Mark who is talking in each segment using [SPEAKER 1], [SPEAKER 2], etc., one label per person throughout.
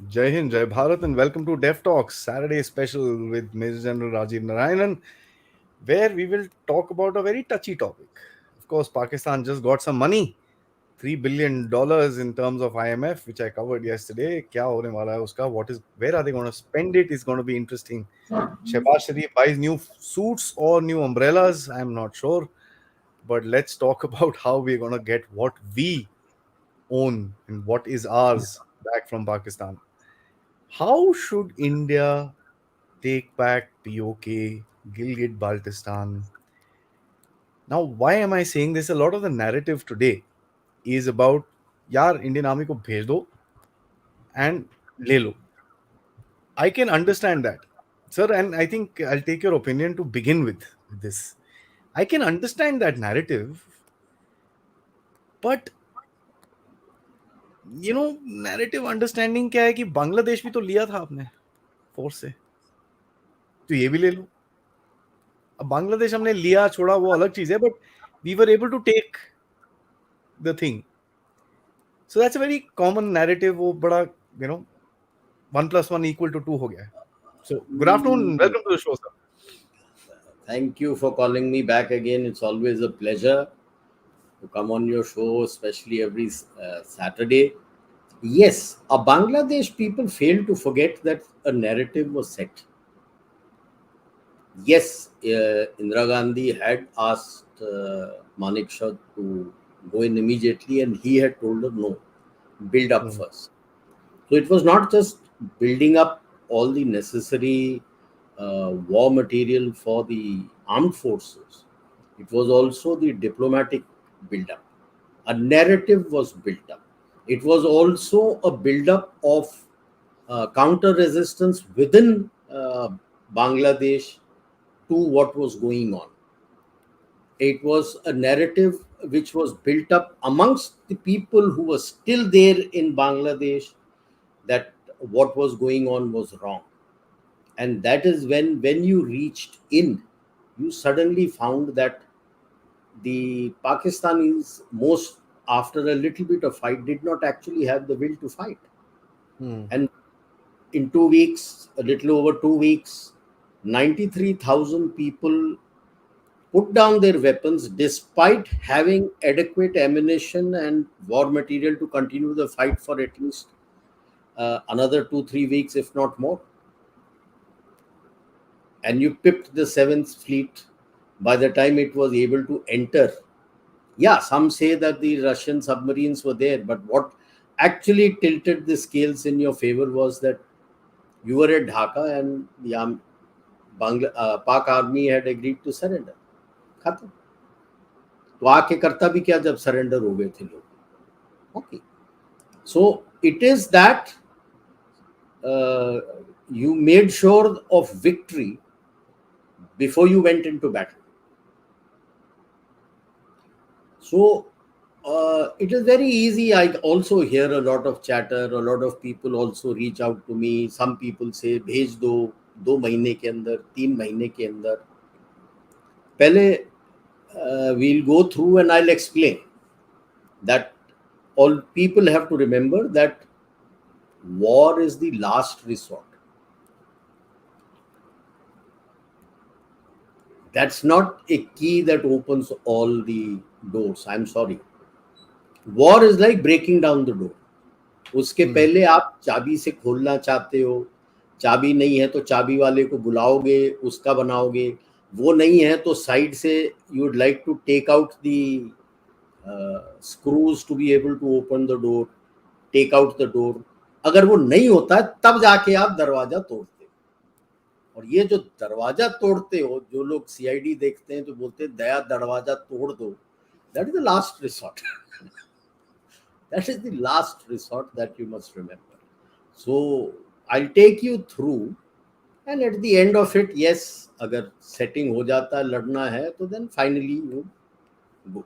[SPEAKER 1] Jai Hind, Jai Bharat, and welcome to Dev Talks, Saturday special with Major General Rajiv Narayanan, where we will talk about a very touchy topic. Of course, Pakistan just got some money, $3 billion in terms of IMF, which I covered yesterday. क्या होने वाला है उसका? Where are they going to spend it? Is going to be interesting. Shehbaz Sharif buys new suits or new umbrellas. I'm not sure, but let's talk about how we're going to get what we own and what is ours back from Pakistan. How should India take back POK, GilGit, Baltistan? Now, why am I saying this? A lot of the narrative today is about, यार Indian army को भेज दो and ले लो. I can understand that, sir, and I think I'll take your opinion to begin with this. I can understand that narrative, but narrative understanding क्या है कि बांग्लादेश भी तो लिया था आपने फोर्स से, तो ये भी ले लो. अब बांग्लादेश हमने लिया छोड़ा वो अलग चीज है, but we were able to take the thing. So that's a very common narrative. वो बड़ा 1+1 = 2 हो गया है. So good afternoon, welcome to the show sir.
[SPEAKER 2] Thank you for calling me back again. It's always a pleasure to come on your show, especially every Saturday. Yes, a Bangladesh people fail to forget that a narrative was set. Yes, Indira Gandhi had asked Manik Shah to go in immediately, and he had told her no, build up first. So it was not just building up all the necessary war material for the armed forces. It was also the diplomatic build-up. A narrative was built up. It was also a build-up of counter-resistance within Bangladesh to what was going on. It was a narrative which was built up amongst the people who were still there in Bangladesh, that what was going on was wrong. And that is when you reached in, you suddenly found that the Pakistanis, most after a little bit of fight, did not actually have the will to fight. And in 2 weeks, a little over 2 weeks, 93,000 people put down their weapons despite having adequate ammunition and war material to continue the fight for at least another 2-3 weeks, if not more. And you pipped the 7th Fleet by the time it was able to enter. Yeah, some say that the Russian submarines were there, but what actually tilted the scales in your favor was that you were at Dhaka and the Pak army had agreed to surrender. खत्म. तो आके करता भी क्या जब surrender हो गए थे लोग. Okay. So it is that you made sure of victory before you went into battle. So it is very easy. I also hear a lot of chatter. A lot of people also reach out to me. Some people say, भेज दो 2 महीने के अंदर, 3 महीने के अंदर. पहले we'll go through and I'll explain that all people have to remember that war is the last resort. That's not a key that opens all the doors. I'm sorry. War is like breaking down the door. उसके पहले आप चाबी से खोलना चाहते हो, चाबी नहीं है तो चाबी वाले को बुलाओगे, उसका बनाओगे. वो नहीं है तो साइड से you would like to take out the screws to be able to open the door, take out the door. अगर वो नहीं होता है तब जाके आप दरवाजा तोड़ते हो. और ये जो दरवाजा तोड़ते हो, जो लोग CID देखते हैं तो बोलते हैं दया दरवाजा तोड़ दो, that is the last resort. That is the last resort that you must remember. So I'll take you through, and at the end of it, yes, अगर setting हो जाता है, लड़ना है, तो then finally you go.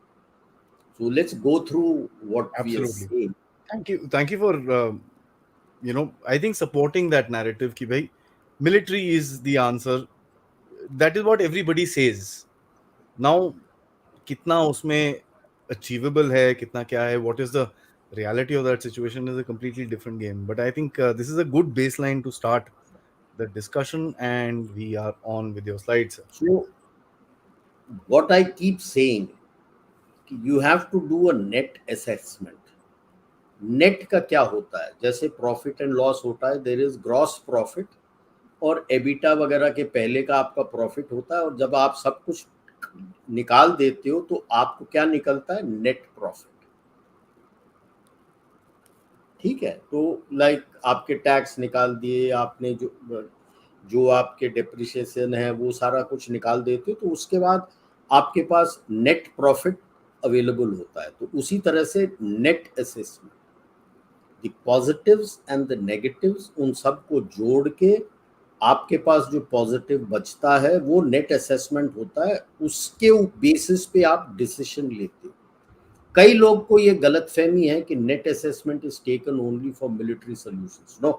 [SPEAKER 2] So let's go through what we are saying.
[SPEAKER 1] Thank you for I think supporting that narrative कि भाई military is the answer. That is what everybody says. Now कितना उसमें achievable है, कितना क्या है, what is the reality of that situation is a completely different game. But I think this is a good baseline to start the discussion, and we are on with your slides, sir.
[SPEAKER 2] So what I keep saying, you have to do a net assessment. Net का क्या होता है, जैसे profit and loss होता है, there is gross profit और EBITDA वगैरह के पहले का आपका प्रॉफिट होता है, और जब आप सब कुछ निकाल देते हो तो आपको क्या निकलता है, नेट प्रॉफिट। ठीक है, तो लाइक आपके टैक्स निकाल दिए आपने, जो जो आपके डेप्रिसिएशन है वो सारा कुछ निकाल देते हो, तो उसके बाद आपके पास नेट प्रॉफिट अवेलेबल होता है। तो उसी तरह से net assessment, the positives and the negatives, उन सबको जोड़ के आपके पास जो पॉजिटिव बचता है वो नेट असेसमेंट होता है। उसके बेसिस पे आप डिसीजन लेते हो। कई लोग को ये गलतफहमी है कि net assessment is taken only for military solutions. No,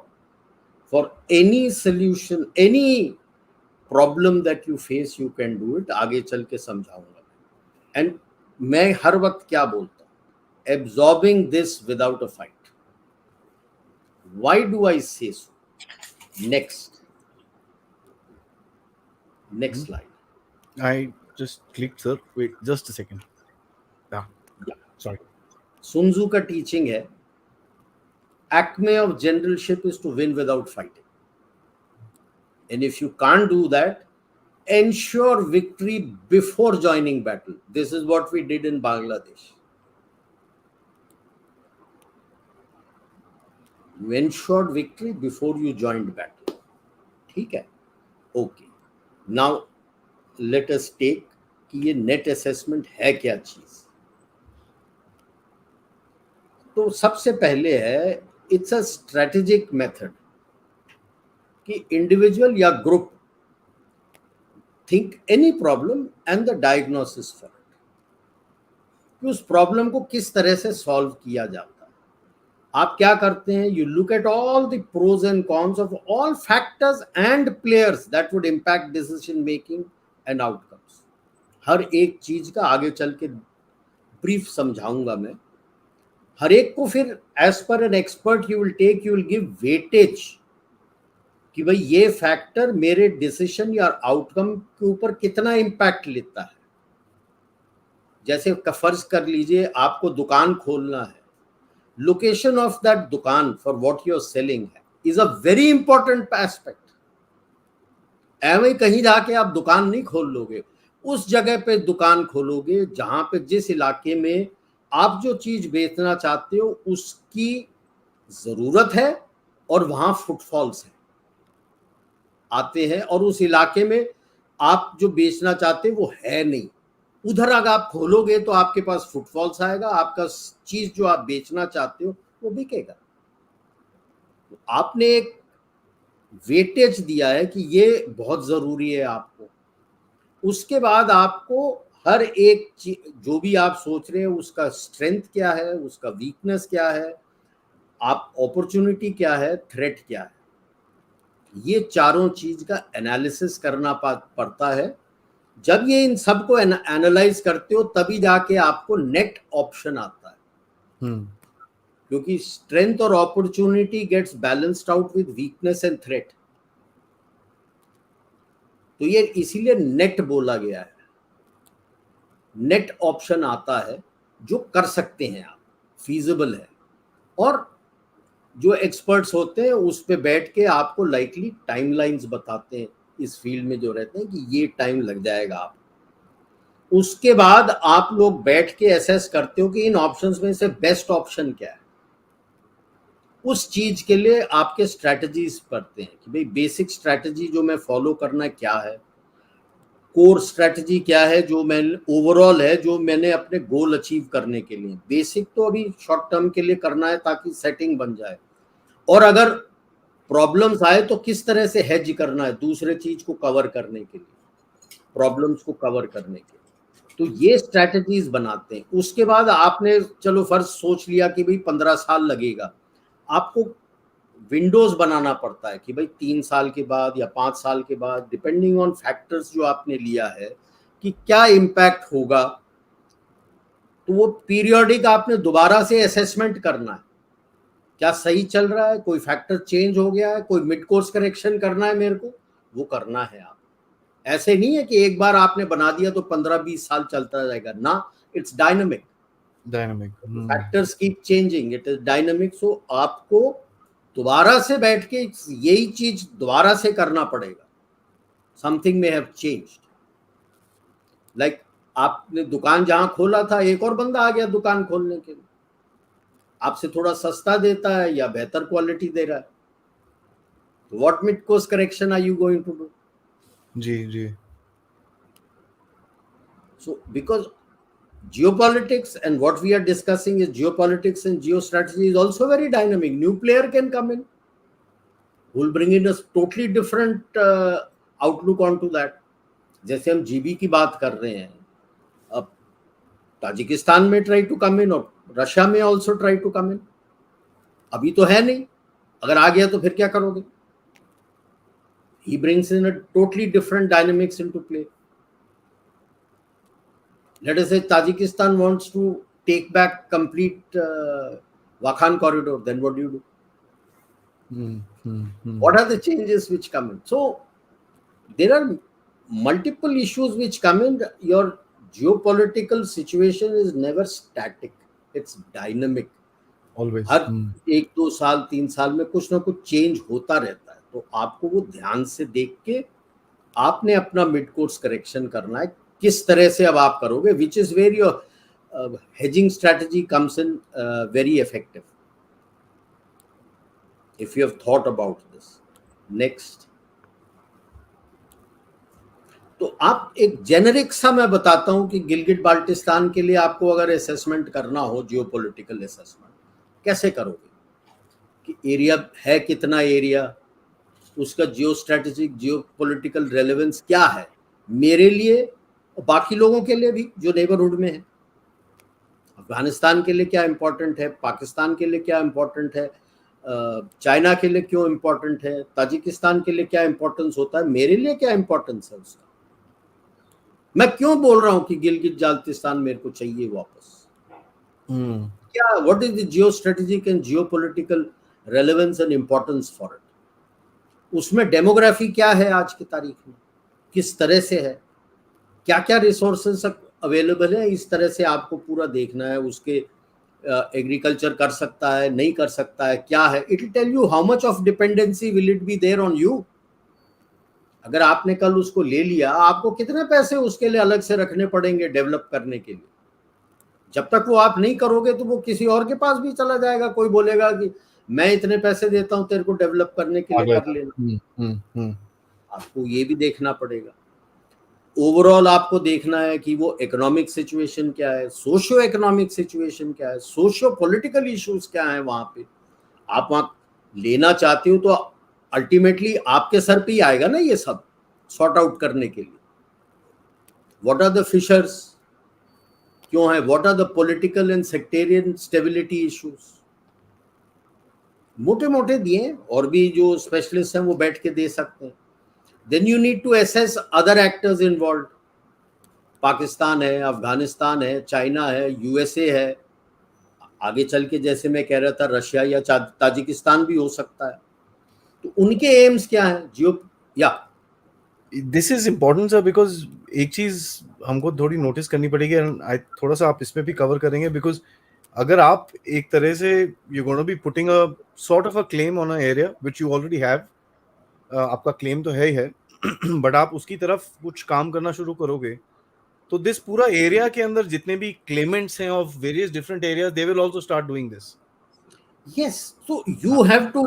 [SPEAKER 2] for any solution, any problem that you face, you can do it. आगे चल के समझाऊंगा। एंड मैं हर वक्त क्या बोलता हूँ, absorbing this without a fight. Why do I say so? Next slide.
[SPEAKER 1] I just clicked, sir. Wait, just a second. Yeah, sorry.
[SPEAKER 2] सुनजू का टीचिंग है, acme of generalship is to win without fighting, and if you can't do that, ensure victory before joining battle. This is what we did in Bangladesh. You ensured victory before you joined battle. ठीक है, okay. Now let us take कि ये net assessment है क्या चीज। तो सबसे पहले है, इट्स अ स्ट्रेटेजिक मेथड कि इंडिविजुअल या group think any problem and the diagnosis for it, कि उस प्रॉब्लम को किस तरह से सॉल्व किया जाता है। आप क्या करते हैं, you look at all the pros and cons of all factors and players that would impact decision making and outcomes. हर एक चीज का आगे चल के ब्रीफ समझाऊंगा मैं। हर एक को फिर as per an expert you will give weightage कि भाई ये फैक्टर मेरे डिसीजन या आउटकम के ऊपर कितना इम्पैक्ट लेता है। जैसे फर्ज कर लीजिए आपको दुकान खोलना है, लोकेशन ऑफ दैट दुकान for what you are selling is a very important aspect. एवं कहीं जाके आप दुकान नहीं खोल लोगे, उस जगह पे दुकान खोलोगे जहां पे, जिस इलाके में आप जो चीज बेचना चाहते हो उसकी जरूरत है और वहां फुटफॉल्स है आते हैं, और उस इलाके में आप जो बेचना चाहते हो वो है नहीं। उधर अगर आप खोलोगे तो आपके पास फुटफॉल्स आएगा, आपका चीज जो आप बेचना चाहते हो वो बिकेगा। तो आपने एक वेटेज दिया है कि ये बहुत जरूरी है आपको। उसके बाद आपको हर एक जो भी आप सोच रहे हैं उसका स्ट्रेंथ क्या है, उसका वीकनेस क्या है, आप अपॉर्चुनिटी क्या है, थ्रेट क्या है, ये चारों चीज का एनालिसिस करना पड़ता है। जब ये इन सबको एनालाइज करते हो तभी जाके आपको नेट ऑप्शन आता है। क्योंकि स्ट्रेंथ और opportunity gets balanced out with weakness and threat. तो ये इसीलिए नेट बोला गया है। नेट ऑप्शन आता है जो कर सकते हैं आप, फीजिबल है, और जो एक्सपर्ट्स होते हैं उस पे बैठ के आपको लाइकली टाइमलाइंस बताते हैं इस फील्ड में जो रहते हैं कि ये टाइम लग जाएगा आप। उसके बाद आप लोग बैठ के असेस करते हो कि इन ऑप्शंस में से बेस्ट ऑप्शन क्या है। उस चीज के लिए आपके स्ट्रैटेजीज पढ़ते हैं कि भाई बेसिक स्ट्रैटेजी जो मैं फॉलो करना क्या है, कोर स्ट्रैटेजी क्या है, जो मैं ओवरऑल है जो मैंने अपने गोल अचीव करने के लिए। बेसिक तो अभी शॉर्ट टर्म के लिए करना है ताकि सेटिंग बन जाए, और अगर प्रॉब्लम्स आए तो किस तरह से हेज करना है दूसरे चीज को कवर करने के लिए, प्रॉब्लम्स को कवर करने के लिए। तो ये स्ट्रैटेजीज बनाते हैं। उसके बाद आपने चलो फर्ज सोच लिया कि भाई 15 साल लगेगा, आपको विंडोज बनाना पड़ता है कि भाई 3 साल के बाद या 5 साल के बाद, डिपेंडिंग ऑन फैक्टर्स जो आपने लिया है, कि क्या इम्पैक्ट होगा तो वो पीरियोडिक आपने दोबारा से असेसमेंट करना है, क्या सही चल रहा है, कोई फैक्टर चेंज हो गया है, कोई मिड कोर्स करेक्शन करना है मेरे को, वो करना है आप। ऐसे नहीं है कि एक बार आपने बना दिया तो 15-20 साल चलता रहेगा ना, it's dynamic, factors keep changing, it is dynamic. So आपको दोबारा से बैठ के यही चीज दोबारा से करना पड़ेगा, something may have changed. Like आपने दुकान जहां खोला था, एक और बंदा आ गया दुकान खोलने के लिए, आपसे थोड़ा सस्ता देता है या बेहतर क्वालिटी दे रहा है, तो what mid course correction are you going to do?
[SPEAKER 1] जी जी।
[SPEAKER 2] So because geopolitics and what we are discussing is geopolitics and geostrategy is also very dynamic. New player can come in, who will bring in a totally different outlook onto that. जैसे हम GB की बात कर रहे हैं, अब Tajikistan में try to come इन और रशिया में ऑल्सो ट्राई टू कम इन। अभी तो है नहीं, अगर आ गया तो फिर क्या करोगे? He brings in a totally different dynamics into play. Let us say Tajikistan wants to take back complete Wakhan corridor, then what do you do? What are the changes which come in? So there are multiple issues which come in. Your geopolitical situation is never static, it's dynamic.
[SPEAKER 1] Always.
[SPEAKER 2] हर 1-2 साल 3 साल में कुछ ना कुछ change होता रहता है, तो आपको वो ध्यान से देख के आपने अपना मिड कोर्स करेक्शन करना है, किस तरह से अब आप करोगे, which is where your hedging strategy comes in very effective if you have thought about this. Next, तो आप एक जेनरिक सा मैं बताता हूं कि गिलगिट बाल्टिस्तान के लिए आपको अगर असेसमेंट करना हो, जियोपॉलिटिकल असेसमेंट कैसे करोगे, कि एरिया है कितना, एरिया उसका जियो स्ट्रेटेजिक जियोपॉलिटिकल रेलेवेंस क्या है मेरे लिए और बाकी लोगों के लिए भी जो नेबरहुड में है। अफगानिस्तान के लिए क्या इंपॉर्टेंट है, पाकिस्तान के लिए क्या इंपॉर्टेंट है, चाइना के लिए क्यों इंपॉर्टेंट है, ताजिकिस्तान के लिए क्या इंपॉर्टेंस होता है, मेरे लिए क्या इंपॉर्टेंस है उसका। मैं क्यों बोल रहा हूं कि गिलगिट बाल्टिस्तान मेरे को चाहिए वापस, क्या what is the geo strategic and geopolitical relevance and importance for it. उसमें डेमोग्राफी क्या है आज की तारीख में, किस तरह से है, क्या क्या रिसोर्सेस अवेलेबल है, इस तरह से आपको पूरा देखना है। उसके एग्रीकल्चर कर सकता है, नहीं कर सकता है, क्या है, it will tell you how much of dependency will it be there on you. अगर आपने कल उसको ले लिया, आपको कितने पैसे उसके लिए अलग से रखने पड़ेंगे डेवलप करने के लिए। जब तक वो आप नहीं करोगे तो वो किसी और के पास भी चला जाएगा, कोई बोलेगा कि मैं इतने पैसे देता हूं तेरे को डेवलप करने के लिए, कर लेना। आपको ये भी देखना पड़ेगा। ओवरऑल आपको देखना है कि वो इकोनॉमिक सिचुएशन क्या है, सोशियो इकोनॉमिक सिचुएशन क्या है, सोशियो पॉलिटिकल इश्यूज क्या है वहां पे। आप वहां लेना चाहते हो तो अल्टीमेटली आपके सर पे ही आएगा ना ये सब सॉर्ट आउट करने के लिए। व्हाट आर द फिशर्स, क्यों है, what are the political and sectarian stability issues, मोटे मोटे दिए, और भी जो स्पेशलिस्ट हैं वो बैठ के दे सकते हैं। Then you need to assess other actors involved. Pakistan है, अफगानिस्तान है, चाइना है, यूएसए है, आगे चल के जैसे मैं कह रहा था रशिया या ताजिकिस्तान भी हो सकता है। तो उनके एम्स क्या है, जियो या
[SPEAKER 1] this is important sir, because एक चीज हमको थोड़ी नोटिस करनी पड़ेगी, एंड थोड़ा सा आप इसमें भी कवर करेंगे, बिकॉज अगर आप एक तरह से you gonna be putting a sort of a claim on a area which you already have, आपका क्लेम तो है ही है, बट आप उसकी तरफ कुछ काम करना शुरू करोगे तो दिस पूरा एरिया के अंदर जितने भी क्लेमेंट्स हैं of various different areas, they will also start doing this.
[SPEAKER 2] Yes, so you have to,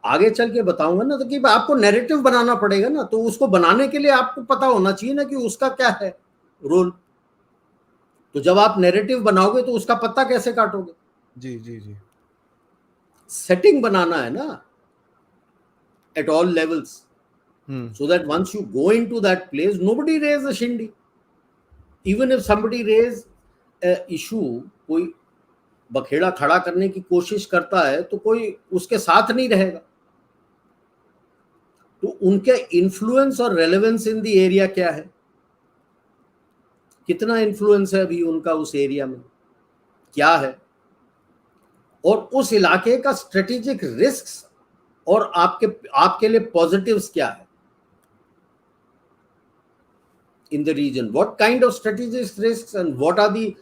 [SPEAKER 2] आगे चल के बताऊंगा ना, तो कि आपको नैरेटिव बनाना पड़ेगा ना, तो उसको बनाने के लिए आपको पता होना चाहिए ना कि उसका क्या है रोल। तो जब आप नैरेटिव बनाओगे तो उसका पत्ता कैसे काटोगे?
[SPEAKER 1] जी जी जी,
[SPEAKER 2] सेटिंग बनाना है ना at all levels, so that once you go into that place nobody raise a shindy. Even if somebody raise a issue, कोई बखेड़ा खड़ा करने की कोशिश करता है तो कोई उसके साथ नहीं रहेगा। तो उनके इन्फ्लुएंस और रेलेवेंस इन द एरिया क्या है, कितना इन्फ्लुएंस है अभी उनका उस एरिया में, क्या है, और उस इलाके का स्ट्रेटेजिक रिस्क और आपके लिए पॉजिटिव्स क्या है in the region, what kind of strategic risks and what are the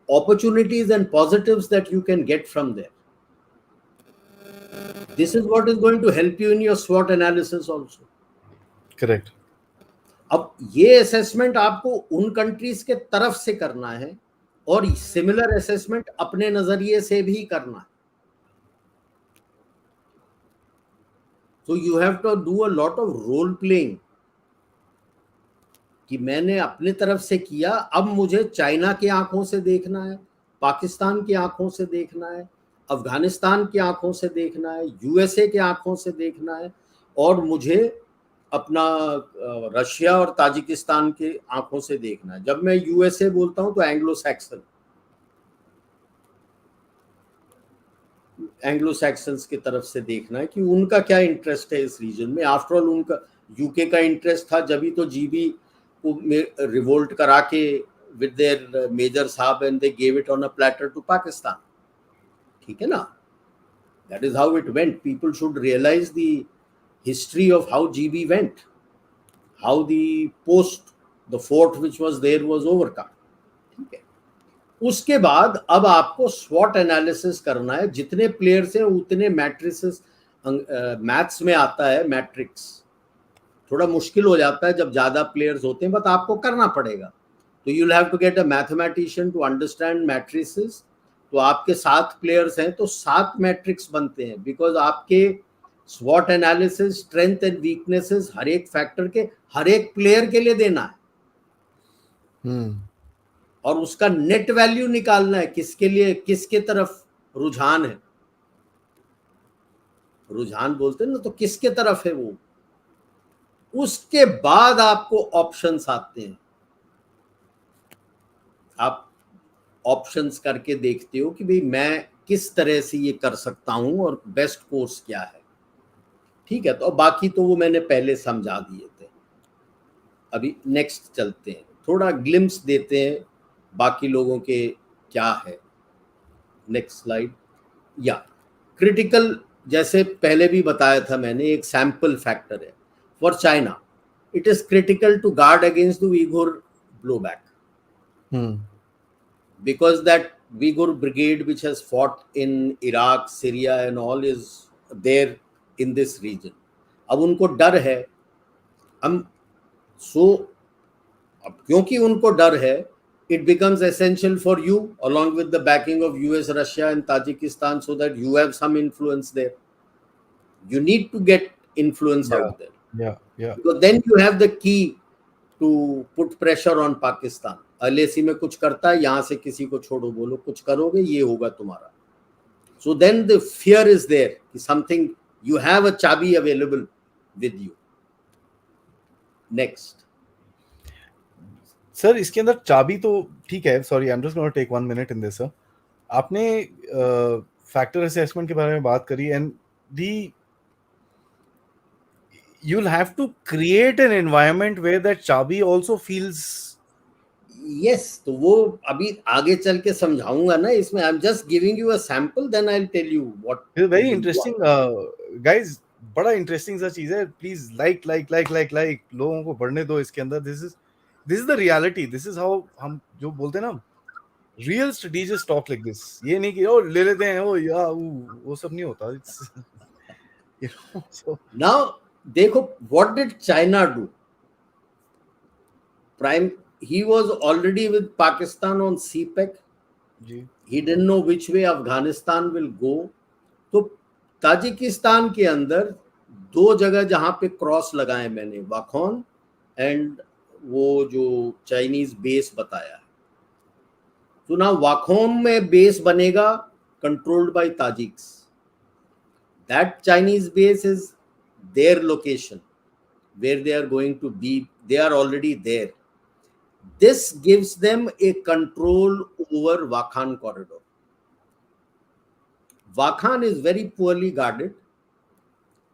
[SPEAKER 2] opportunities and positives that you can get from there. This is what is going to help you in your SWOT analysis also.
[SPEAKER 1] Correct.
[SPEAKER 2] अब ये assessment आपको उन countries के तरफ से करना है और सिमिलर असेसमेंट अपने नजरिए से भी करना है. So you have to do a lot of role playing कि मैंने अपने तरफ से किया, अब मुझे चाइना की आंखों से देखना है, पाकिस्तान की आंखों से देखना है, अफगानिस्तान की आंखों से देखना है, यूएसए की आंखों से देखना है, और मुझे अपना रशिया और ताजिकिस्तान की आंखों से देखना है. जब मैं यूएसए बोलता हूं तो एंग्लो सैक्सन्स की तरफ से देखना है कि उनका क्या इंटरेस्ट है इस रीजन में. आफ्टर ऑल उनका यूके का इंटरेस्ट था, जब भी तो जीबी को रिवोल्ट करा के with their major साहब and they gave it on a platter to Pakistan. ठीक है ना? That is how it went. People should realize the history of how GB went, how the fort which was there was overcome. ठीक है. उसके बाद अब आपको SWOT analysis करना है. जितने प्लेयर्स हैं उतने मैट्रिसेस, मैथ्स में आता है मैट्रिक्स, थोड़ा मुश्किल हो जाता है जब ज्यादा प्लेयर्स होते हैं, बट आपको करना पड़ेगा. तो you will have to get a mathematician to understand matrices. तो आपके 7 प्लेयर्स हैं तो 7 मैट्रिक्स बनते हैं, बिकॉज आपके SWOT analysis strength and weaknesses हर एक फैक्टर के हर एक प्लेयर के लिए देना है. और उसका नेट वैल्यू निकालना है, किसके लिए किसके तरफ रुझान है. रुझान बोलते हैं ना, तो किसके तरफ है वो. उसके बाद आपको ऑप्शंस आते हैं. आप ऑप्शंस करके देखते हो कि भाई मैं किस तरह से ये कर सकता हूं और बेस्ट कोर्स क्या है. ठीक है. तो बाकी तो वो मैंने पहले समझा दिए थे. अभी नेक्स्ट चलते हैं, थोड़ा ग्लिम्स देते हैं बाकी लोगों के क्या है. Next slide. या क्रिटिकल, जैसे पहले भी बताया था मैंने, एक सैंपल फैक्टर है. For China it is critical to guard against the Uyghur blowback, because that Uyghur brigade which has fought in Iraq, Syria and all is there in this region. अब उनको डर है. अब क्योंकि उनको डर है, it becomes essential for you along with the backing of US, Russia and Tajikistan, so that you have some influence there. You need to get influence out there.
[SPEAKER 1] Yeah.
[SPEAKER 2] Because then you have the key to put pressure on Pakistan. LAC में कुछ करता है, यहाँ से किसी को छोड़ो, बोलो कुछ करोगे ये होगा तुम्हारा. So then the fear is there, something, you have a chabi available with you. Next.
[SPEAKER 1] Sir इसके अंदर चाबी तो ठीक है. Sorry, I am just gonna take 1 minute in this. Sir आपने फैक्टर असेसमेंट के बारे में बात करी, and the you'll have to create an environment where that chabi also feels.
[SPEAKER 2] Yes, तो वो अभी आगे चल के समझाऊंगा ना इसमें. I'm just giving you a sample, then I'll tell you what.
[SPEAKER 1] It's very interesting, guys. बड़ा इंटरेस्टिंग सा चीज है. प्लीज लाइक लोगों को बढ़ने दो इसके अंदर. This is the reality. This is how हम जो बोलते हैं ना, real strategist talk like this. ये नहीं कि ओ ले लेते हैं, ओ या वो सब नहीं होता. It's you know, so
[SPEAKER 2] now देखो, what did China do? He was already with Pakistan on CPEC. He didn't know which way Afghanistan will go. तो ताजिकिस्तान के अंदर 2 जगह जहां पे क्रॉस लगाए मैंने, वाखोन एंड वो जो चाइनीज बेस बताया है. तो ना वाखोन में बेस बनेगा controlled by Tajiks. That Chinese base is their location where they are going to be. They are already there. This gives them a control over Wakhan corridor. Wakhan is very poorly guarded,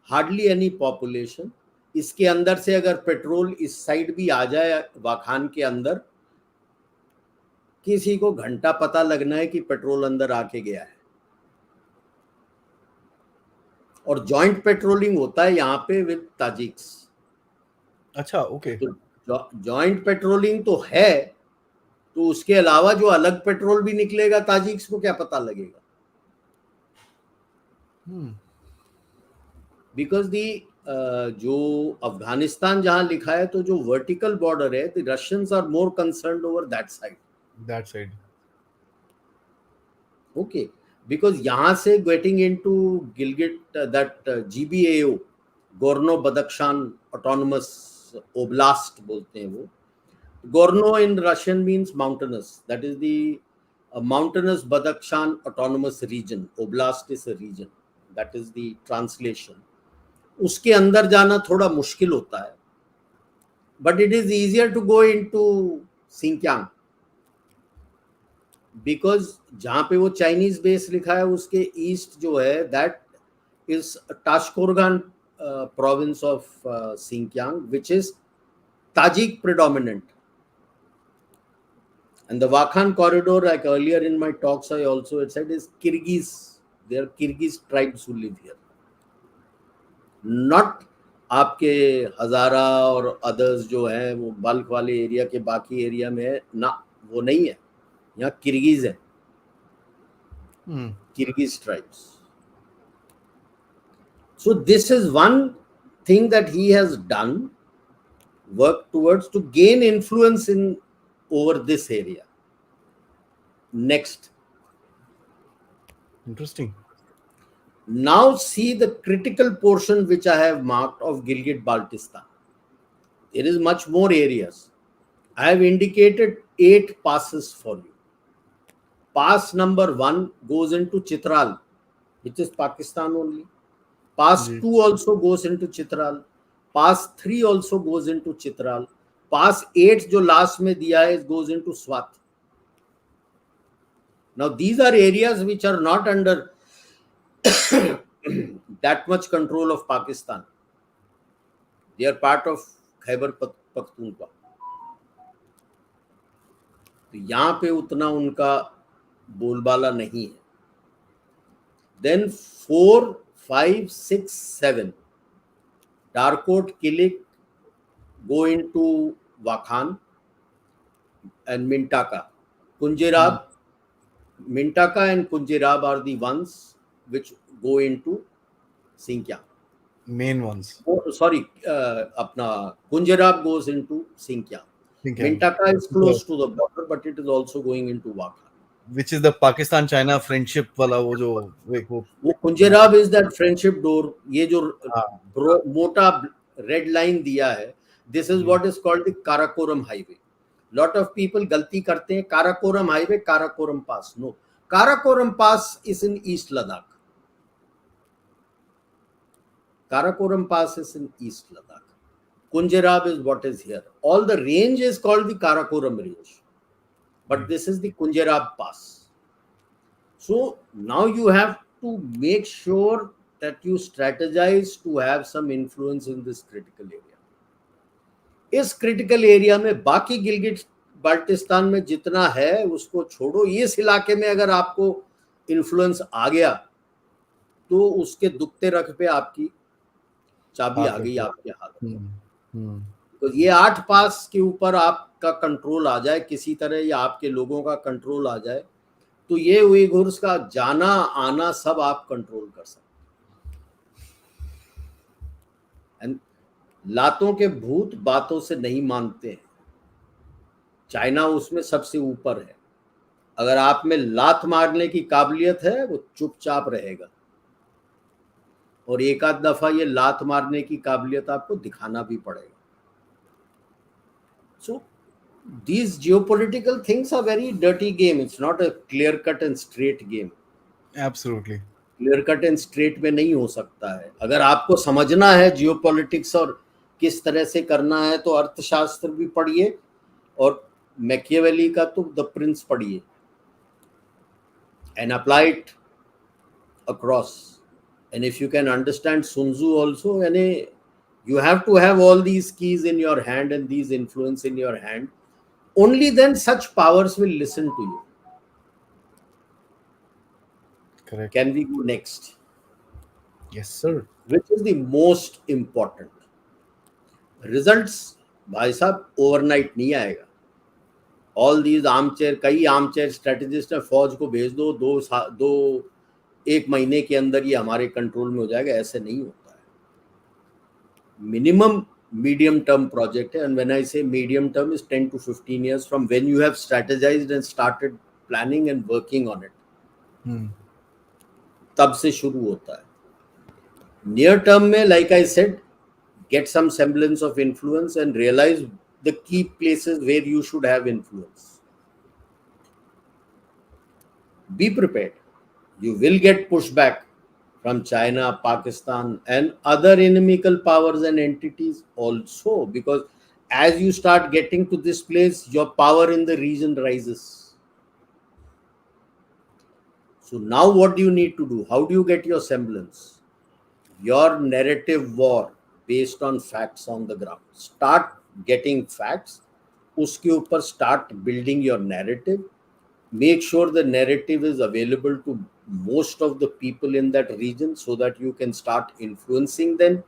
[SPEAKER 2] hardly any population. इसके अंदर से अगर petrol इस side भी आ जाए वाखान के अंदर, किसी को घंटा पता लगना है कि पेट्रोल अंदर आके गया है, और जॉइंट पेट्रोलिंग होता है यहाँ पे विद ताजिक्स।
[SPEAKER 1] अच्छा, ओके।
[SPEAKER 2] तो जॉइंट पेट्रोलिंग तो है, तो उसके अलावा जो अलग पेट्रोल भी निकलेगा ताजिक्स को क्या पता लगेगा? बिकॉज दी जो अफगानिस्तान जहां लिखा है, तो जो वर्टिकल बॉर्डर है, the Russians are more concerned over that side. Okay, because यहां से getting into Gilgit, that GBAO, Gorno Badakhshan autonomous oblast बोलते हैं वो। Gorno in Russian means mountainous, that is the mountainous Badakhshan autonomous region, oblast is a region, that is the translation. उसके अंदर जाना थोड़ा मुश्किल होता है, but it is easier to go into Sinkiang, because जहां पे वो चाइनीज बेस लिखा है उसके ईस्ट जो है, that is Tashkurgan province of Sinkiang, which is Tajik predominant. And the Wakhan corridor, like earlier in my talks, I also had said, is Kyrgyz. There are Kyrgyz tribes who live here. Not आपके हजारा और others जो है वो bulk वाले area के बाकी area में है ना, वो नहीं है। यहाँ किर्गिज है, Kyrgyz tribes. So this is one thing that he has done, work towards to gain influence in over this area. Next,
[SPEAKER 1] Interesting.
[SPEAKER 2] now see the critical portion which I have marked of Gilgit Baltistan. There is much more areas. I have indicated 8 passes for you. Pass number 1 goes into Chitral, which is Pakistan only. Pass 2 also goes into Chitral. Pass 3 also goes into Chitral. Pass 8 जो last में दिया है goes into SWOT. Now these are areas which are not under that much control of Pakistan. They are part of Khyber Pakhtunkhwa. तो यहाँ पे उतना उनका बोलबाला नहीं है। Then 4, 5, 6, 7 Darkot, Kilik go into Wakhan and Mintaka. Kunjerab, Mintaka and Kunjerab are the ones which go into Sinkiang.
[SPEAKER 1] Main ones.
[SPEAKER 2] Oh, sorry, apna Kunjerab goes into Sinkiang. Mintaka is close to the border, but it is also going into Wakhan.
[SPEAKER 1] Which is the Pakistan-China friendship वाला वो जो
[SPEAKER 2] वो Kunjerab is that friendship door. ये जो मोटा red line दिया है, this is what is called the Karakoram highway. Lot of people गलती करते हैं, Karakoram highway, Karakoram pass. No, Karakoram pass is in East Ladakh. Karakoram pass is in East Ladakh. Kunjerab is what is here. All the range is called the Karakoram range, but this is the Kunjerab pass. So now you have to make sure that you strategize to have some influence in this critical area. इस critical area में बाकी गिलगिट बाल्टिस्तान में जितना है उसको छोड़ो, इस इलाके में अगर आपको influence आ गया तो उसके दुखते रख पे आपकी चाबी आ गई आपके हाथ में। तो ये 8 पास के ऊपर आपका कंट्रोल आ जाए किसी तरह, या आपके लोगों का कंट्रोल आ जाए, तो ये उइघुर्स का जाना आना सब आप कंट्रोल कर सकते। एंड लातों के भूत बातों से नहीं मानते हैं। चाइना उसमें सबसे ऊपर है। अगर आप में लात मारने की काबिलियत है वो चुपचाप रहेगा, और एक आध दफा ये लात मारने की काबिलियत आपको दिखाना भी पड़ेगा। So these geopolitical things are very dirty game. It's not a clear cut and straight game.
[SPEAKER 1] Absolutely.
[SPEAKER 2] Clear cut and straight में नहीं हो सकता है। अगर आपको समझना है geopolitics और किस तरह से करना है, तो अर्थशास्त्र भी पढ़िए और मैकियावेली का तो द प्रिंस पढ़िए and apply it across. And if you can understand Sun Tzu also, you have to have all these keys in your hand and these influence in your hand. only then such powers will listen to you.
[SPEAKER 1] Correct.
[SPEAKER 2] Can we go next?
[SPEAKER 1] Yes, sir.
[SPEAKER 2] Which is the most important? Results भाई साहब overnight नहीं आएगा. All these armchair, कई armchair strategist है, फौज को भेज दो, दो एक महीने के अंदर ये हमारे कंट्रोल में हो जाएगा, ऐसे नहीं होता है. Minimum medium term project hai, and when I say medium term is 10 to 15 years from when you have strategized and started planning and working on it. तब से शुरू होता है. Near term में, like I said, get some semblance of influence and realize the key places where you should have influence. Be prepared. You will get pushback from China, Pakistan, and other inimical powers and entities also, because as you start getting to this place, your power in the region rises. So now what do you need to do? How do you get your semblance? Your narrative war based on facts on the ground. Start getting facts. Uske upar start building your narrative. Make sure the narrative is available to most of the people in that region so that you can start influencing them.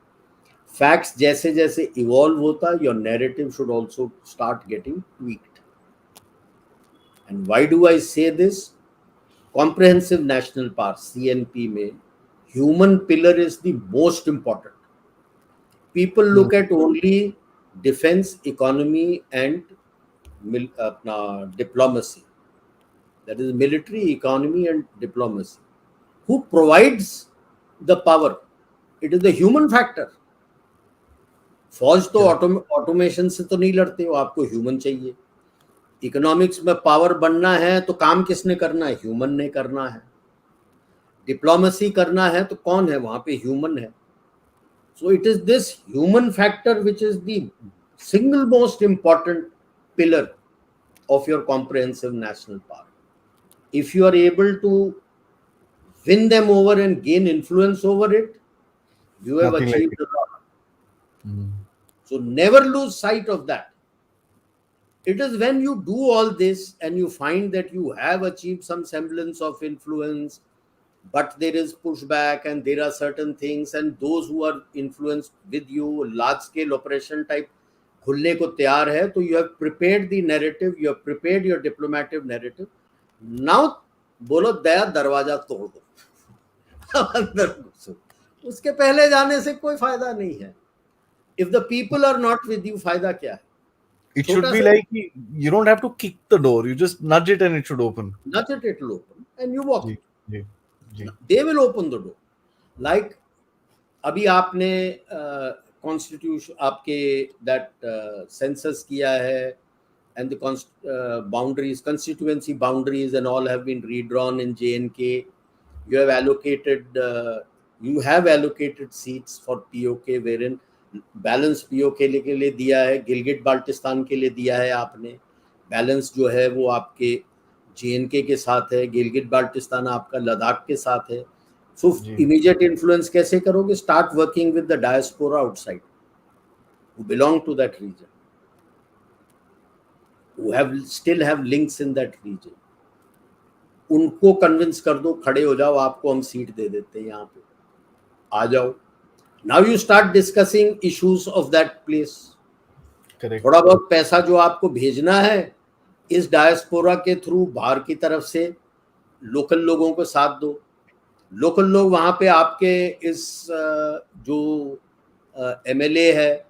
[SPEAKER 2] Facts जैसे जैसे evolve होता, your narrative should also start getting tweaked. And why do I say this? Comprehensive National Park CNP में human pillar is the most important. People look at only defense, economy, and diplomacy. That is military, economy, and diplomacy. Who provides the power? It is the human factor. फौज तो automation से तो नहीं लड़ते हो, आपको human चाहिए. Economics में पावर बनना है तो काम किसने करना है? ह्यूमन ने करना है. डिप्लोमेसी करना है तो कौन है वहां पे? ह्यूमन है. So it is this human factor which is the single most important pillar of your comprehensive national park. If you are able to win them over and gain influence over it, you have achieved a lot. So never lose sight of that. It is when you do all this and you find that you have achieved some semblance of influence, but there is pushback and there are certain things, and those who are influenced with you, large scale operation type खुलने को तैयार है, तो you have prepared the narrative, you have prepared your diplomatic narrative. Now बोलो दया दरवाजा तोड़ दो, अंदर घुसो. उसके पहले जाने से कोई फायदा नहीं है. If the people are not with you, फायदा क्या है?
[SPEAKER 1] It should be like you don't have to kick the door, you just nudge it and it should open.
[SPEAKER 2] Nudge it, it will open and you walk.
[SPEAKER 1] Ji.
[SPEAKER 2] They will open the door. Like अभी आपने constitution आपके that census किया है, and the boundaries, constituency boundaries and all have been redrawn in J&K. You have allocated seats for POK, wherein balance POK के लिए दिया है, गिलगिट बाल्टिस्तान के लिए दिया है आपने. बैलेंस जो है वो आपके J&K के साथ है, गिलगिट बाल्टिस्तान आपका लद्दाख के साथ है. So immediate influence कैसे करोगे? Start working with the diaspora outside who belong to that region, who still have links in that region. उनको कन्विंस कर दो, खड़े हो जाओ, आपको हम सीट दे देते हैं, यहाँ पे आ जाओ. Now you start discussing issues of that place. Correct. थोड़ा बहुत पैसा जो आपको भेजना है इस डायस्पोरा के थ्रू बाहर की तरफ से लोकल लोगों को साथ दो. लोकल लोग वहाँ पे आपके इस जो MLA है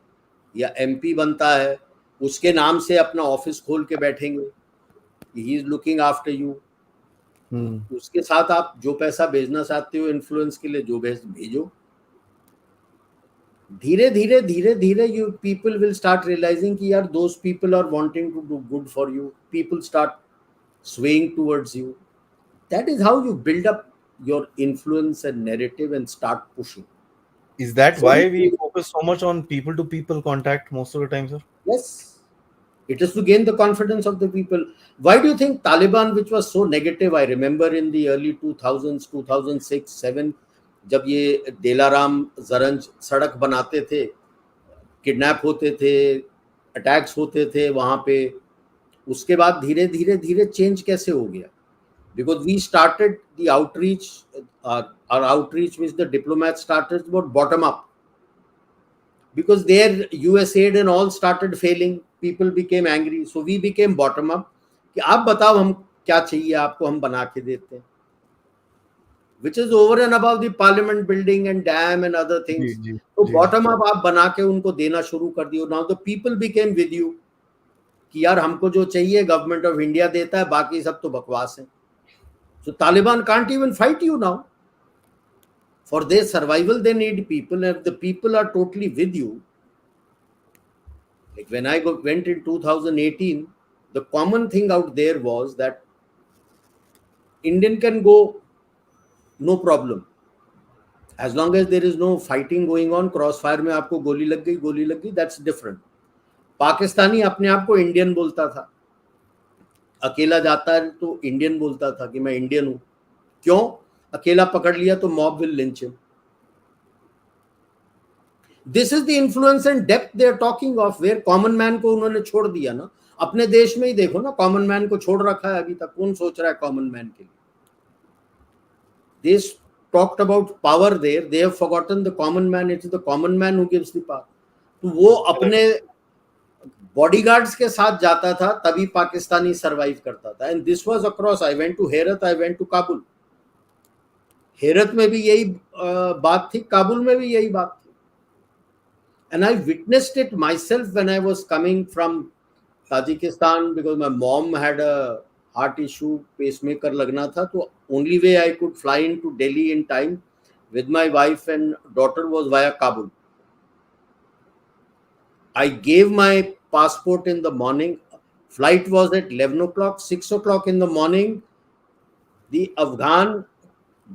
[SPEAKER 2] या MP बनता है उसके नाम से अपना ऑफिस खोल के बैठेंगे. He is looking after you. उसके साथ आप जो पैसा भेजना चाहते हो इन्फ्लुएंस के लिए, जो भेजो. धीरे धीरे you people will start realising कि यार those people are wanting to do good for you. People start swaying towards you. That is how you build up your influence and narrative and start pushing.
[SPEAKER 1] Is that why we focus so much on people to people contact most of the time, sir?
[SPEAKER 2] Yes. It is to gain the confidence of the people. Why do you think Taliban, which was so negative, I remember in the early 2000s, 2006, 7, जब ये देलाराम जरंज सड़क बनाते थे, kidnap होते थे, attacks होते थे वहाँ पे, उसके बाद धीरे धीरे धीरे चेंज कैसे हो गया? Because we started the outreach, our outreach with the diplomats started about bottom up. Because their USAID and all started failing, people became angry. So we became bottom up. कि आप बताओ हम क्या चाहिए आपको, हम बना के देते हैं. Which is over and above the parliament building and dam and other
[SPEAKER 1] ji
[SPEAKER 2] things.
[SPEAKER 1] जी
[SPEAKER 2] तो
[SPEAKER 1] जी
[SPEAKER 2] bottom up आप बना के उनको देना शुरू कर दियो. Now the people became with you कि यार हमको जो चाहिए गवर्नमेंट ऑफ इंडिया देता है, बाकी सब तो बकवास है. So Taliban can't even fight you now. For their survival, they need people. And if the people are totally with you, like when I went in 2018, the common thing out there was that Indian can go no problem. As long as there is no fighting going on, crossfire में आपको गोली लग गई, that's different. Pakistani अपने आप को Indian बोलता था, अकेला जाता है तो इंडियन बोलता था कि मैं इंडियन हूं. क्यों? अकेला पकड़ लिया तो mob will lynch him. This is the influence and depth they are talking of, where common man को उन्होंने छोड़ दिया ना. अपने देश में ही देखो ना, कॉमन मैन को छोड़ रखा है अभी तक. कौन सोच रहा है कॉमन मैन के लिए? They talked about power there, they have forgotten the common man. It is the common man who gives the power. तो वो अपने बॉडीगार्ड्स के साथ जाता था तभी पाकिस्तानी सरवाइव करता था. And this was across. I went to Herat, I went to Kabul. Herat में भी यही बात थी, काबुल में भी यही बात थी. And I witnessed it myself when I was coming from Tajikistan, because my mom had a heart issue, pacemaker lagna tha. So only way I could fly into Delhi in time with my wife and daughter was via Kabul. I gave my passport in the morning. Flight was at 11 o'clock, 6 o'clock in the morning. The Afghan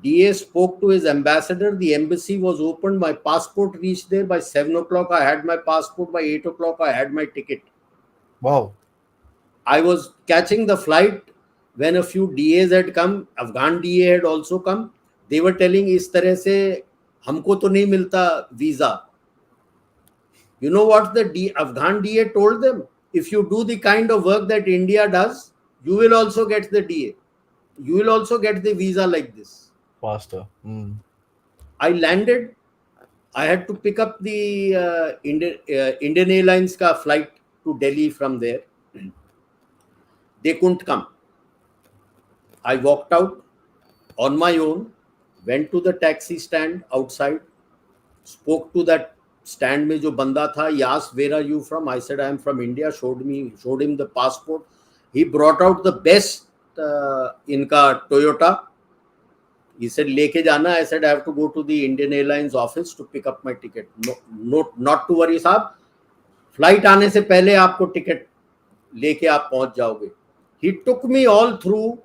[SPEAKER 2] DA spoke to his ambassador. The embassy was opened. My passport reached there by 7 o'clock. I had my passport. By 8 o'clock, I had my ticket.
[SPEAKER 1] Wow.
[SPEAKER 2] I was catching the flight when a few DAs had come. Afghan DA had also come. They were telling, इस तरह से हमको तो नहीं मिलता visa. You know what the Afghan DA told them? If you do the kind of work that India does, you will also get the DA. You will also get the visa like this.
[SPEAKER 1] Faster.
[SPEAKER 2] I landed. I had to pick up the Indian Airlines ka flight to Delhi from there. They couldn't come. I walked out on my own, went to the taxi stand outside, spoke to that stand में जो बंदा था. He asked, where are you from? I said, I am from India. Showed him the passport. He brought out the best इनका Toyota. He said, लेके जाना. I said, I have to go to the Indian Airlines office to pick up my ticket. No, not to worry साहब, flight आने से पहले आपको ticket लेके आप पहुंच जाओगे. He took me all through.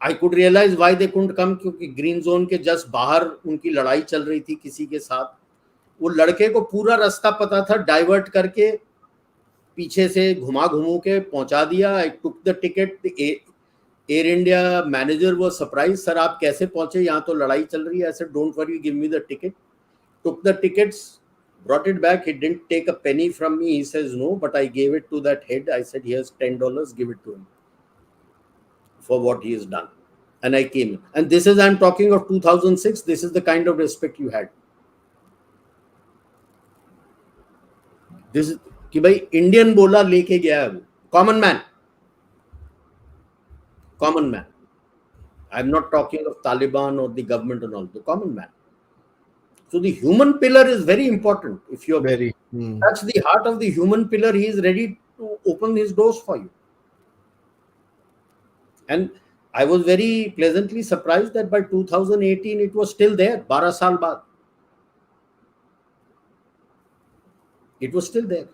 [SPEAKER 2] I could realize why they couldn't come, क्योंकि ग्रीन जोन के जस्ट बाहर उनकी लड़ाई चल रही थी किसी के साथ. वो लड़के को पूरा रास्ता पता था, डाइवर्ट करके पीछे से घुमा के पहुंचा दिया. I took the ticket. Air India manager वो सरप्राइज, सर आप कैसे पहुंचे, यहाँ तो लड़ाई चल रही है. ऐसे don't worry, give me the ticket. Took the tickets, brought it back. He didn't take a penny from me. He says no, but I gave it to that head. I said, here's $10, give it to him for what he has done. And I came in. And this is, I'm talking of 2006. This is the kind of respect you had. This is कि भाई Indian बोला लेके गया है वो. Common man. Common man. I'm not talking of Taliban or the government and all. The common man. So the human pillar is very important. If you touch the heart of the human pillar, he is ready to open his doors for you. And I was very pleasantly surprised that by 2018 it was still there. 12 साल बाद. It was still there.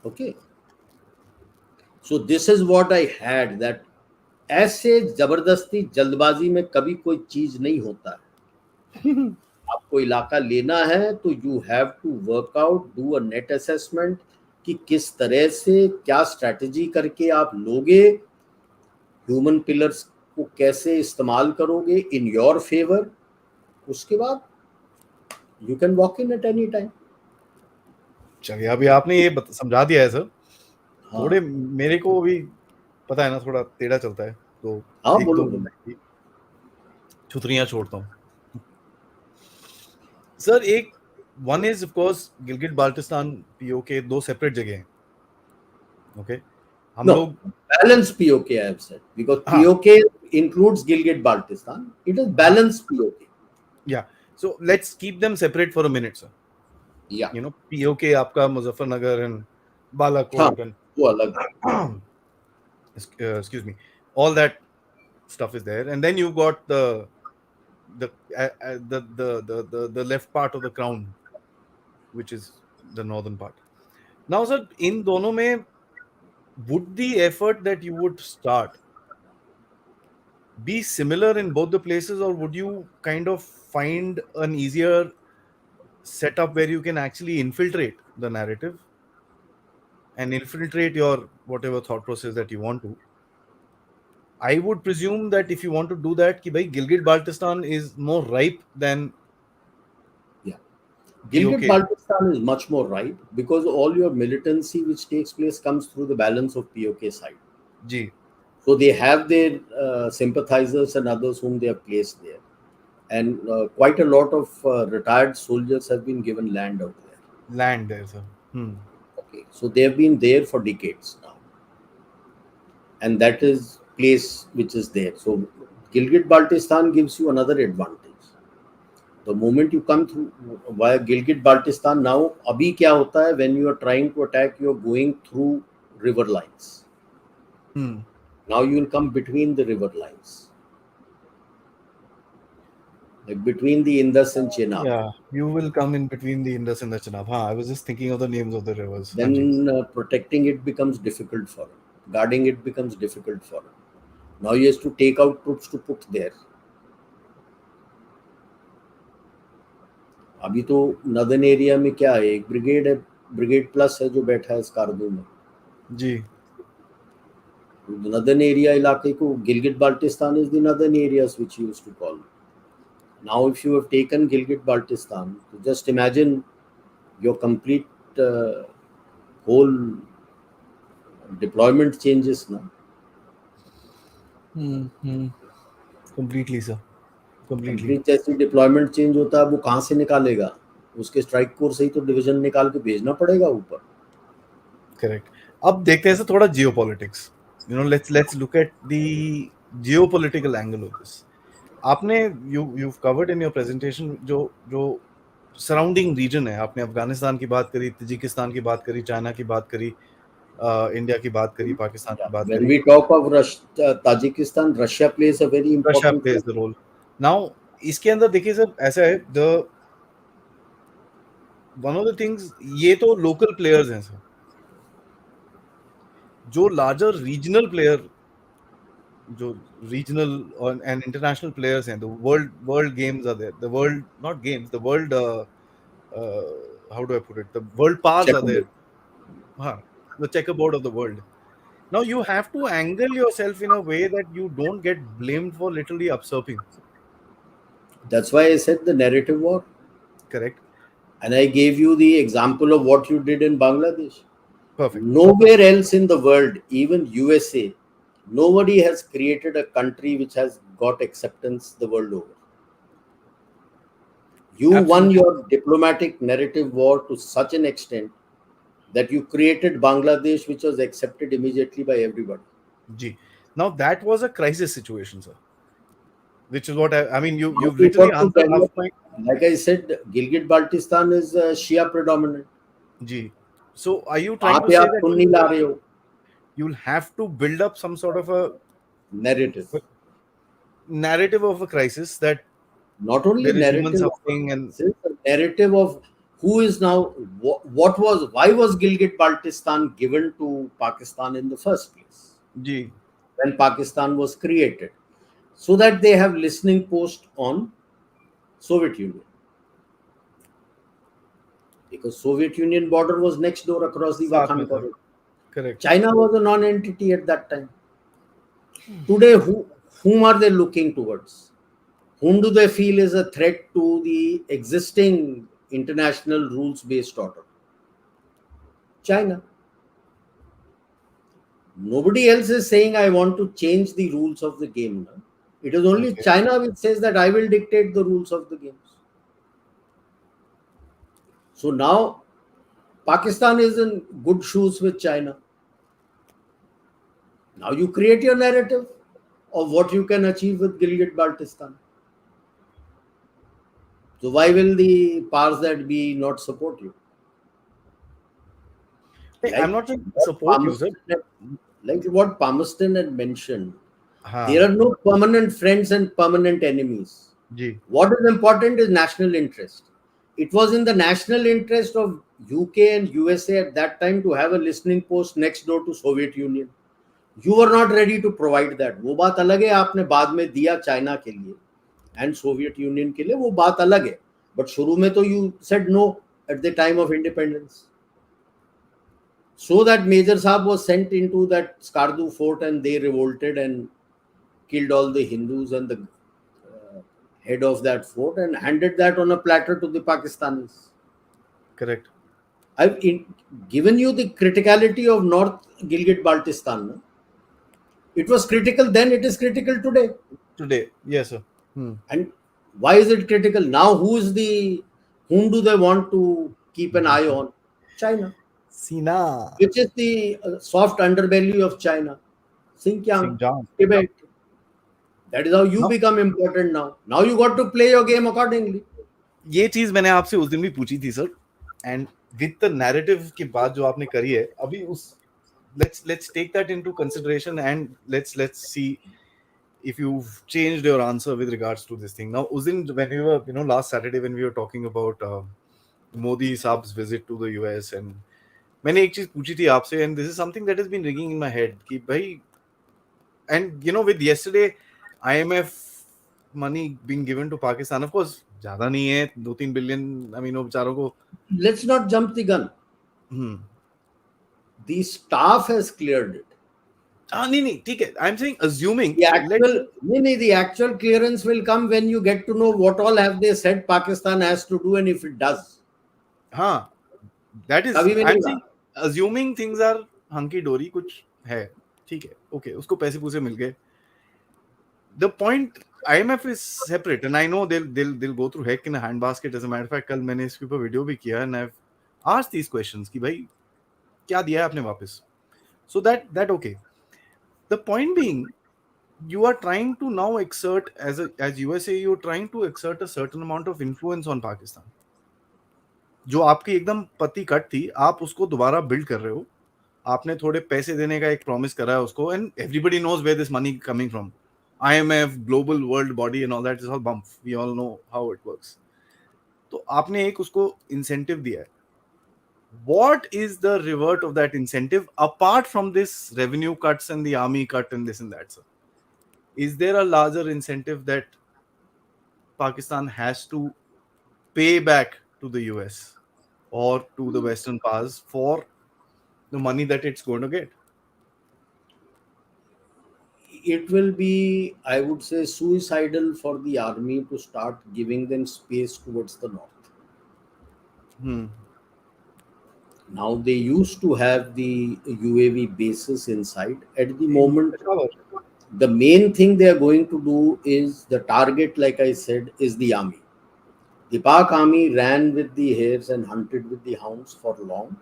[SPEAKER 2] Okay. So this is what I had, that ऐसे जबरदस्ती जल्दबाजी में कभी कोई चीज नहीं होता है. आपको इलाका लेना है तो you have to work out, do a net assessment कि किस तरह से क्या स्ट्रैटेजी करके आप लोगे, ह्यूमन पिलर्स को कैसे इस्तेमाल करोगे इन योर फेवर. उसके बाद you can walk in at any time.
[SPEAKER 1] चलिए, अभी आपने ये समझा दिया है सर. थोड़े मेरे को भी पता है ना, थोड़ा टेढ़ा चलता है, तो
[SPEAKER 2] हाँ
[SPEAKER 1] एक
[SPEAKER 2] बोलो
[SPEAKER 1] दो
[SPEAKER 2] बोलो।
[SPEAKER 1] छुतरियां छोड़ता हूँ सर। एक one is of course Gilgit Baltistan PoK दो सेपरेट जगह हैं। ओके, हम
[SPEAKER 2] No,
[SPEAKER 1] लोग
[SPEAKER 2] balanced POK I have said, because
[SPEAKER 1] हाँ
[SPEAKER 2] POK includes Gilgit Baltistan. It is
[SPEAKER 1] हाँ
[SPEAKER 2] balanced POK.
[SPEAKER 1] या so let's keep them separate for a minute sir.
[SPEAKER 2] Yeah.
[SPEAKER 1] You know PoK आपका Muzaffarnagar and
[SPEAKER 2] हाँ,
[SPEAKER 1] Balakot and
[SPEAKER 2] वो अलग है।
[SPEAKER 1] excuse me, all that stuff is there, and then you've got the left part of the crown, which is the northern part. Now sir, in dono mein, would the effort that you would start be similar in both the places, or would you kind of find an easier setup where you can actually infiltrate the narrative and infiltrate your whatever thought process that you want to? I would presume that if you want to do that, ki bhai, Gilgit Baltistan is more ripe than
[SPEAKER 2] Yeah. Gilgit
[SPEAKER 1] POK.
[SPEAKER 2] Baltistan is much more right, because all your militancy which takes place comes through the balance of POK side.
[SPEAKER 1] Ji,
[SPEAKER 2] So they have their sympathizers and others whom they have placed there. And quite a lot of retired soldiers have been given land out there.
[SPEAKER 1] land there, sir.
[SPEAKER 2] Okay. So they have been there for decades now. And that is place which is there. So Gilgit Baltistan gives you another advantage. The moment you come through via Gilgit Baltistan, now abhi kya hota hai, when you are trying to attack, you are going through river lines. Now you will come between the river lines, like between the Indus and Chenab.
[SPEAKER 1] Yeah, you will come in between the Indus and the Chenab. I was just thinking of the names of the rivers. Haan ji.
[SPEAKER 2] Then protecting it becomes difficult for him. Guarding it becomes difficult for him. Now he has to take out troops to put there. अभी तो northern area में क्या है, एक brigade है, brigade plus है जो बैठा है स्कार्दू में
[SPEAKER 1] जी।
[SPEAKER 2] नदर्न एरिया इलाके को Gilgit Baltistan is the northern areas which you used to call. Now if you have taken Gilgit Baltistan, just imagine your complete whole deployment changes ना.
[SPEAKER 1] Completely, sir. Completely.
[SPEAKER 2] कंप्लीट जैसे डिप्लॉयमेंट चेंज होता है, वो कहाँ से निकालेगा? उसके स्ट्राइक कोर से ही तो डिवीजन निकाल के भेजना पड़ेगा ऊपर.
[SPEAKER 1] Correct. अब देखते हैं सर थोड़ा geopolitics. You know, let's look at the geopolitical angle of this. आपने you've covered in your presentation जो जो सराउंडिंग रीजन है, आपने अफगानिस्तान की बात करी, तजिकिस्तान की बात करी, चाइना की बात करी, इंडिया की बात करी, पाकिस्तान की बात
[SPEAKER 2] When
[SPEAKER 1] करी.
[SPEAKER 2] we talk of Tajikistan, Russia plays a very
[SPEAKER 1] Russia
[SPEAKER 2] important
[SPEAKER 1] plays
[SPEAKER 2] role.
[SPEAKER 1] The role. Now इसके अंदर देखिए सर, ऐसा है, the one of the things, ये तो लोकल प्लेयर्स हैं सर. जो लार्जर रीजनल प्लेयर, जो रीजनल और एंड इंटरनेशनल प्लेयर्स हैं, the world games are there, the world not games, the world how do I put it, the world powers are there. हाँ, the checkerboard of the world. Now you have to angle yourself in a way that you don't get blamed for literally usurping.
[SPEAKER 2] That's why I said the narrative war.
[SPEAKER 1] Correct.
[SPEAKER 2] And I gave you the example of what you did in Bangladesh.
[SPEAKER 1] Perfect.
[SPEAKER 2] Nowhere else in the world, even USA, nobody has created a country which has got acceptance the world over. You won
[SPEAKER 1] Absolutely.
[SPEAKER 2] your diplomatic narrative war to such an extent that you created Bangladesh, which was accepted immediately by everybody.
[SPEAKER 1] Gee. Now that was a crisis situation, sir. Which is what I mean. You've
[SPEAKER 2] You
[SPEAKER 1] literally
[SPEAKER 2] got to
[SPEAKER 1] answered half
[SPEAKER 2] develop,
[SPEAKER 1] my.
[SPEAKER 2] like I said, Gilgit Baltistan is Shia predominant.
[SPEAKER 1] Gee. So are you
[SPEAKER 2] वहां
[SPEAKER 1] trying to
[SPEAKER 2] पे
[SPEAKER 1] say
[SPEAKER 2] आप
[SPEAKER 1] that
[SPEAKER 2] सुन नहीं ला रहे हो
[SPEAKER 1] you'll have to build up some sort of a
[SPEAKER 2] narrative.
[SPEAKER 1] narrative of a crisis, that
[SPEAKER 2] Not only
[SPEAKER 1] there is human
[SPEAKER 2] narrative,
[SPEAKER 1] suffering and
[SPEAKER 2] a narrative of who is now why was Gilgit Baltistan given to Pakistan in the first place
[SPEAKER 1] gee.
[SPEAKER 2] when Pakistan was created, so that they have listening post on Soviet Union, because Soviet Union border was next door across the
[SPEAKER 1] साथ में
[SPEAKER 2] Wakhan
[SPEAKER 1] था.
[SPEAKER 2] corridor.
[SPEAKER 1] Correct.
[SPEAKER 2] China was a non-entity at that time. Today, whom are they looking towards? Whom do they feel is a threat to the existing international rules-based order? China. Nobody else is saying I want to change the rules of the game. No? It is only
[SPEAKER 1] Okay.
[SPEAKER 2] China which says that I will dictate the rules of the games. So now Pakistan is in good shoes with China. Now you create your narrative of what you can achieve with GilGit Baltistan. So why will the powers that be not support you?
[SPEAKER 1] Hey, I'm
[SPEAKER 2] Like
[SPEAKER 1] not saying
[SPEAKER 2] what
[SPEAKER 1] support you, sir.
[SPEAKER 2] Palmerston had, like what Palmerston had mentioned, there
[SPEAKER 1] हाँ
[SPEAKER 2] are no permanent friends and permanent enemies.
[SPEAKER 1] Ji
[SPEAKER 2] What is important is national interest. It was in the national interest of UK and USA at that time to have a listening post next door to Soviet Union. You were not ready to provide that. वो बात अलग है आपने बाद में दिया China के लिए एंड सोवियत यूनियन के लिए वो बात अलग है बट शुरू में तो you said no at the time of independence so that Major Saab was sent into that Skardu fort and they revolted and killed all the Hindus and the head of that fort and handed that on a platter to the Pakistanis.
[SPEAKER 1] correct
[SPEAKER 2] I've given you the criticality of North Gilgit Baltistan. No? It was critical then, it is critical today.
[SPEAKER 1] today. Yes, sir.
[SPEAKER 2] And why is it critical? Now, whom do they want to keep an eye on? China,
[SPEAKER 1] Sina
[SPEAKER 2] which is the soft underbelly of China. Xinjiang,
[SPEAKER 1] Xinjiang.
[SPEAKER 2] Tibet. That is how you
[SPEAKER 1] No,
[SPEAKER 2] become important now. Now you got to play your game accordingly.
[SPEAKER 1] ये चीज मैंने आपसे उस दिन भी पूछी थी sir and with the narrative की बात जो आपने करी है अभी उस let's take that into consideration and let's see if you've changed your answer with regards to this thing. Now उस दिन when we were last Saturday when we were talking about Modi Saab's visit to the US and मैंने एक चीज पूछी थी आपसे and this is something that has been ringing in my head कि भाई and with yesterday IMF money being given to Pakistan, of course ज्यादा नहीं है 2-3 बिलियन आई मीन वो बेचारों को
[SPEAKER 2] Let's not jump the gun. The staff has cleared it.
[SPEAKER 1] नहीं नहीं ठीक है I am saying assuming
[SPEAKER 2] The actual clearance will come when you get to know what all have they said Pakistan has to do and if it does.
[SPEAKER 1] हाँ that is
[SPEAKER 2] कभी भी
[SPEAKER 1] I'm
[SPEAKER 2] नहीं
[SPEAKER 1] saying assuming things are hunky dory कुछ है ठीक है okay उसको पैसे पूसे मिल गए the point IMF is separate and I know they'll go through heck in a handbasket. As a matter of fact, कल मैंने इसके ऊपर वीडियो भी किया and I've asked these questions कि भाई क्या दिया है आपने वापस. So that okay. The point being, you are trying to now exert as USA, you're trying to exert a certain amount of influence on Pakistan. जो आपकी एकदम पत्ती कट थी, आप उसको दोबारा बिल्ड कर रहे हो. आपने थोड़े पैसे देने का एक प्रॉमिस करा है उसको and everybody knows where this money coming from. IMF, global world body and all that is all bump. We all know how it works. तो आपने एक उसको incentive दिया है. What is the revert of that incentive apart from this revenue cuts and the army cut and this and that, sir? Is there a larger incentive that Pakistan has to pay back to the US or to the Western powers for the money that it's going to get?
[SPEAKER 2] It will be, I would say, suicidal for the army to start giving them space towards the north. Now they used to have the UAV bases inside. At the moment, the main thing they are going to do is the target, like I said, is the army. The Pak army ran with the hares and hunted with the hounds for long.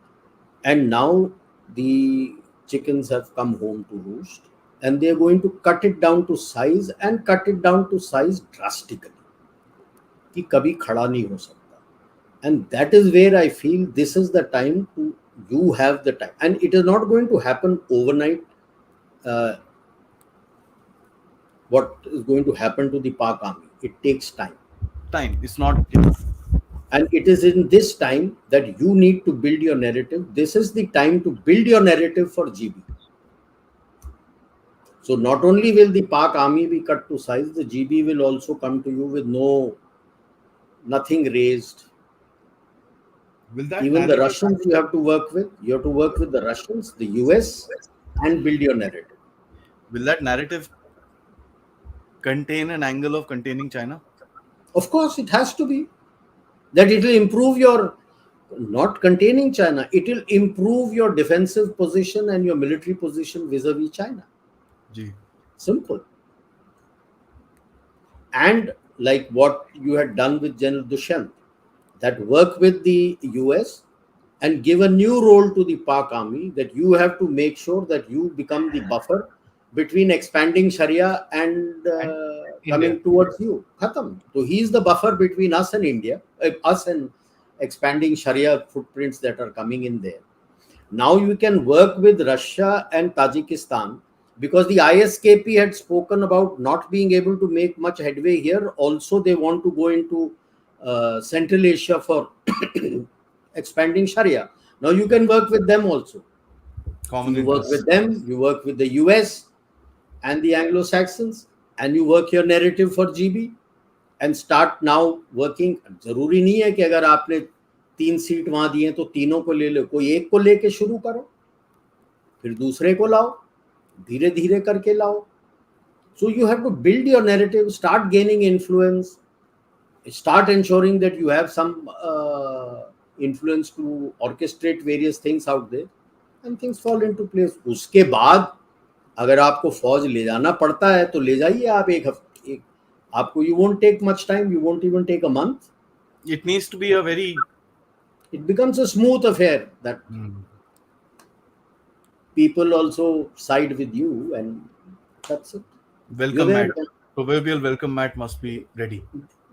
[SPEAKER 2] And now the chickens have come home to roost. And they are going to cut it down to size and cut it down to size drastically. कि कभी खड़ा नहीं हो सकता. And that is where I feel this is the time to you have the time. And it is not going to happen overnight. What is going to happen to the Pak army? It takes time.
[SPEAKER 1] It's not enough.
[SPEAKER 2] And it is in this time that you need to build your narrative. This is the time to build your narrative for GB. So not only will the Pak army be cut to size, the GB will also come to you with nothing raised. Even the Russians you have to work with. You have to work with the Russians, the US, and build your narrative.
[SPEAKER 1] Will that narrative contain an angle of containing China?
[SPEAKER 2] Of course, it has to be. That it will improve your not containing China. It will improve your defensive position and your military position vis-a-vis China.
[SPEAKER 1] Ji.
[SPEAKER 2] Simple. And like what you had done with General Dushyant, that work with the US and give a new role to the Pak army, that you have to make sure that you become the buffer between expanding Sharia and
[SPEAKER 1] And India.
[SPEAKER 2] coming towards you. Khatam. So he is the buffer between us and India, us and expanding Sharia footprints that are coming in there. Now you can work with Russia and Tajikistan, because the ISKP had spoken about not being able to make much headway here. Also, they want to go into Central Asia for expanding Sharia. Now you can work with them also. So
[SPEAKER 1] Common
[SPEAKER 2] you work
[SPEAKER 1] interests.
[SPEAKER 2] with them, you work with the US and the Anglo-Saxons, and you work your narrative for GB and start now working. जरूरी नहीं है कि अगर आपने 3 seat वहां दिए तो तीनों को ले लो, कोई एक को लेके शुरू करो, फिर दूसरे को लाओ, धीरे धीरे करके लाओ. So you have to build your narrative, start gaining influence, start ensuring that you have some influence to orchestrate various things out there, and things fall into place. उसके बाद अगर आपको फौज ले जाना पड़ता है तो ले जाइए आप एक हफ्ते. आपको you won't take much time, you won't even take a month.
[SPEAKER 1] It needs to be a very
[SPEAKER 2] It becomes a smooth affair that people also side with you, and that's it.
[SPEAKER 1] welcome mat. Proverbial welcome mat must be ready.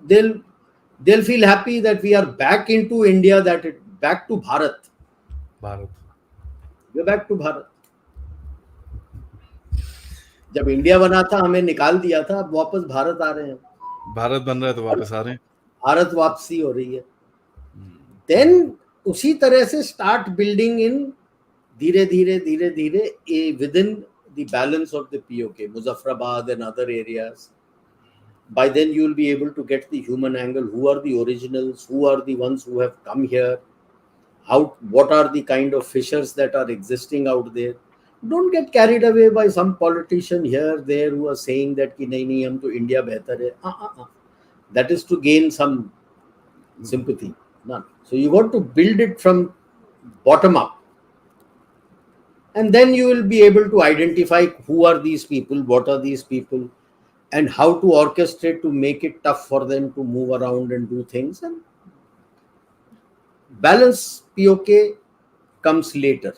[SPEAKER 2] They'll feel happy that we are back into India, that it back to Bharat.
[SPEAKER 1] Bharat.
[SPEAKER 2] We're back to Bharat. जब India बना था हमें निकाल दिया था, अब वापस भारत आ रहे हैं.
[SPEAKER 1] भारत बन रहा है तो वापस आ रहे हैं.
[SPEAKER 2] भारत वापसी हो रही है. Then उसी तरह से start building in धीरे धीरे within the balance of the POK, Muzaffarabad and other areas. By then you will be able to get the human angle. Who are the originals? Who are the ones who have come here? What are the kind of fissures that are existing out there? Don't get carried away by some politician here, there, who are saying that ki nahi, hum to India behtar hai. That is to gain some sympathy. None. So you got to build it from bottom up. And then you will be able to identify who are these people, what are these people, and how to orchestrate to make it tough for them to move around and do things. And balance POK comes later.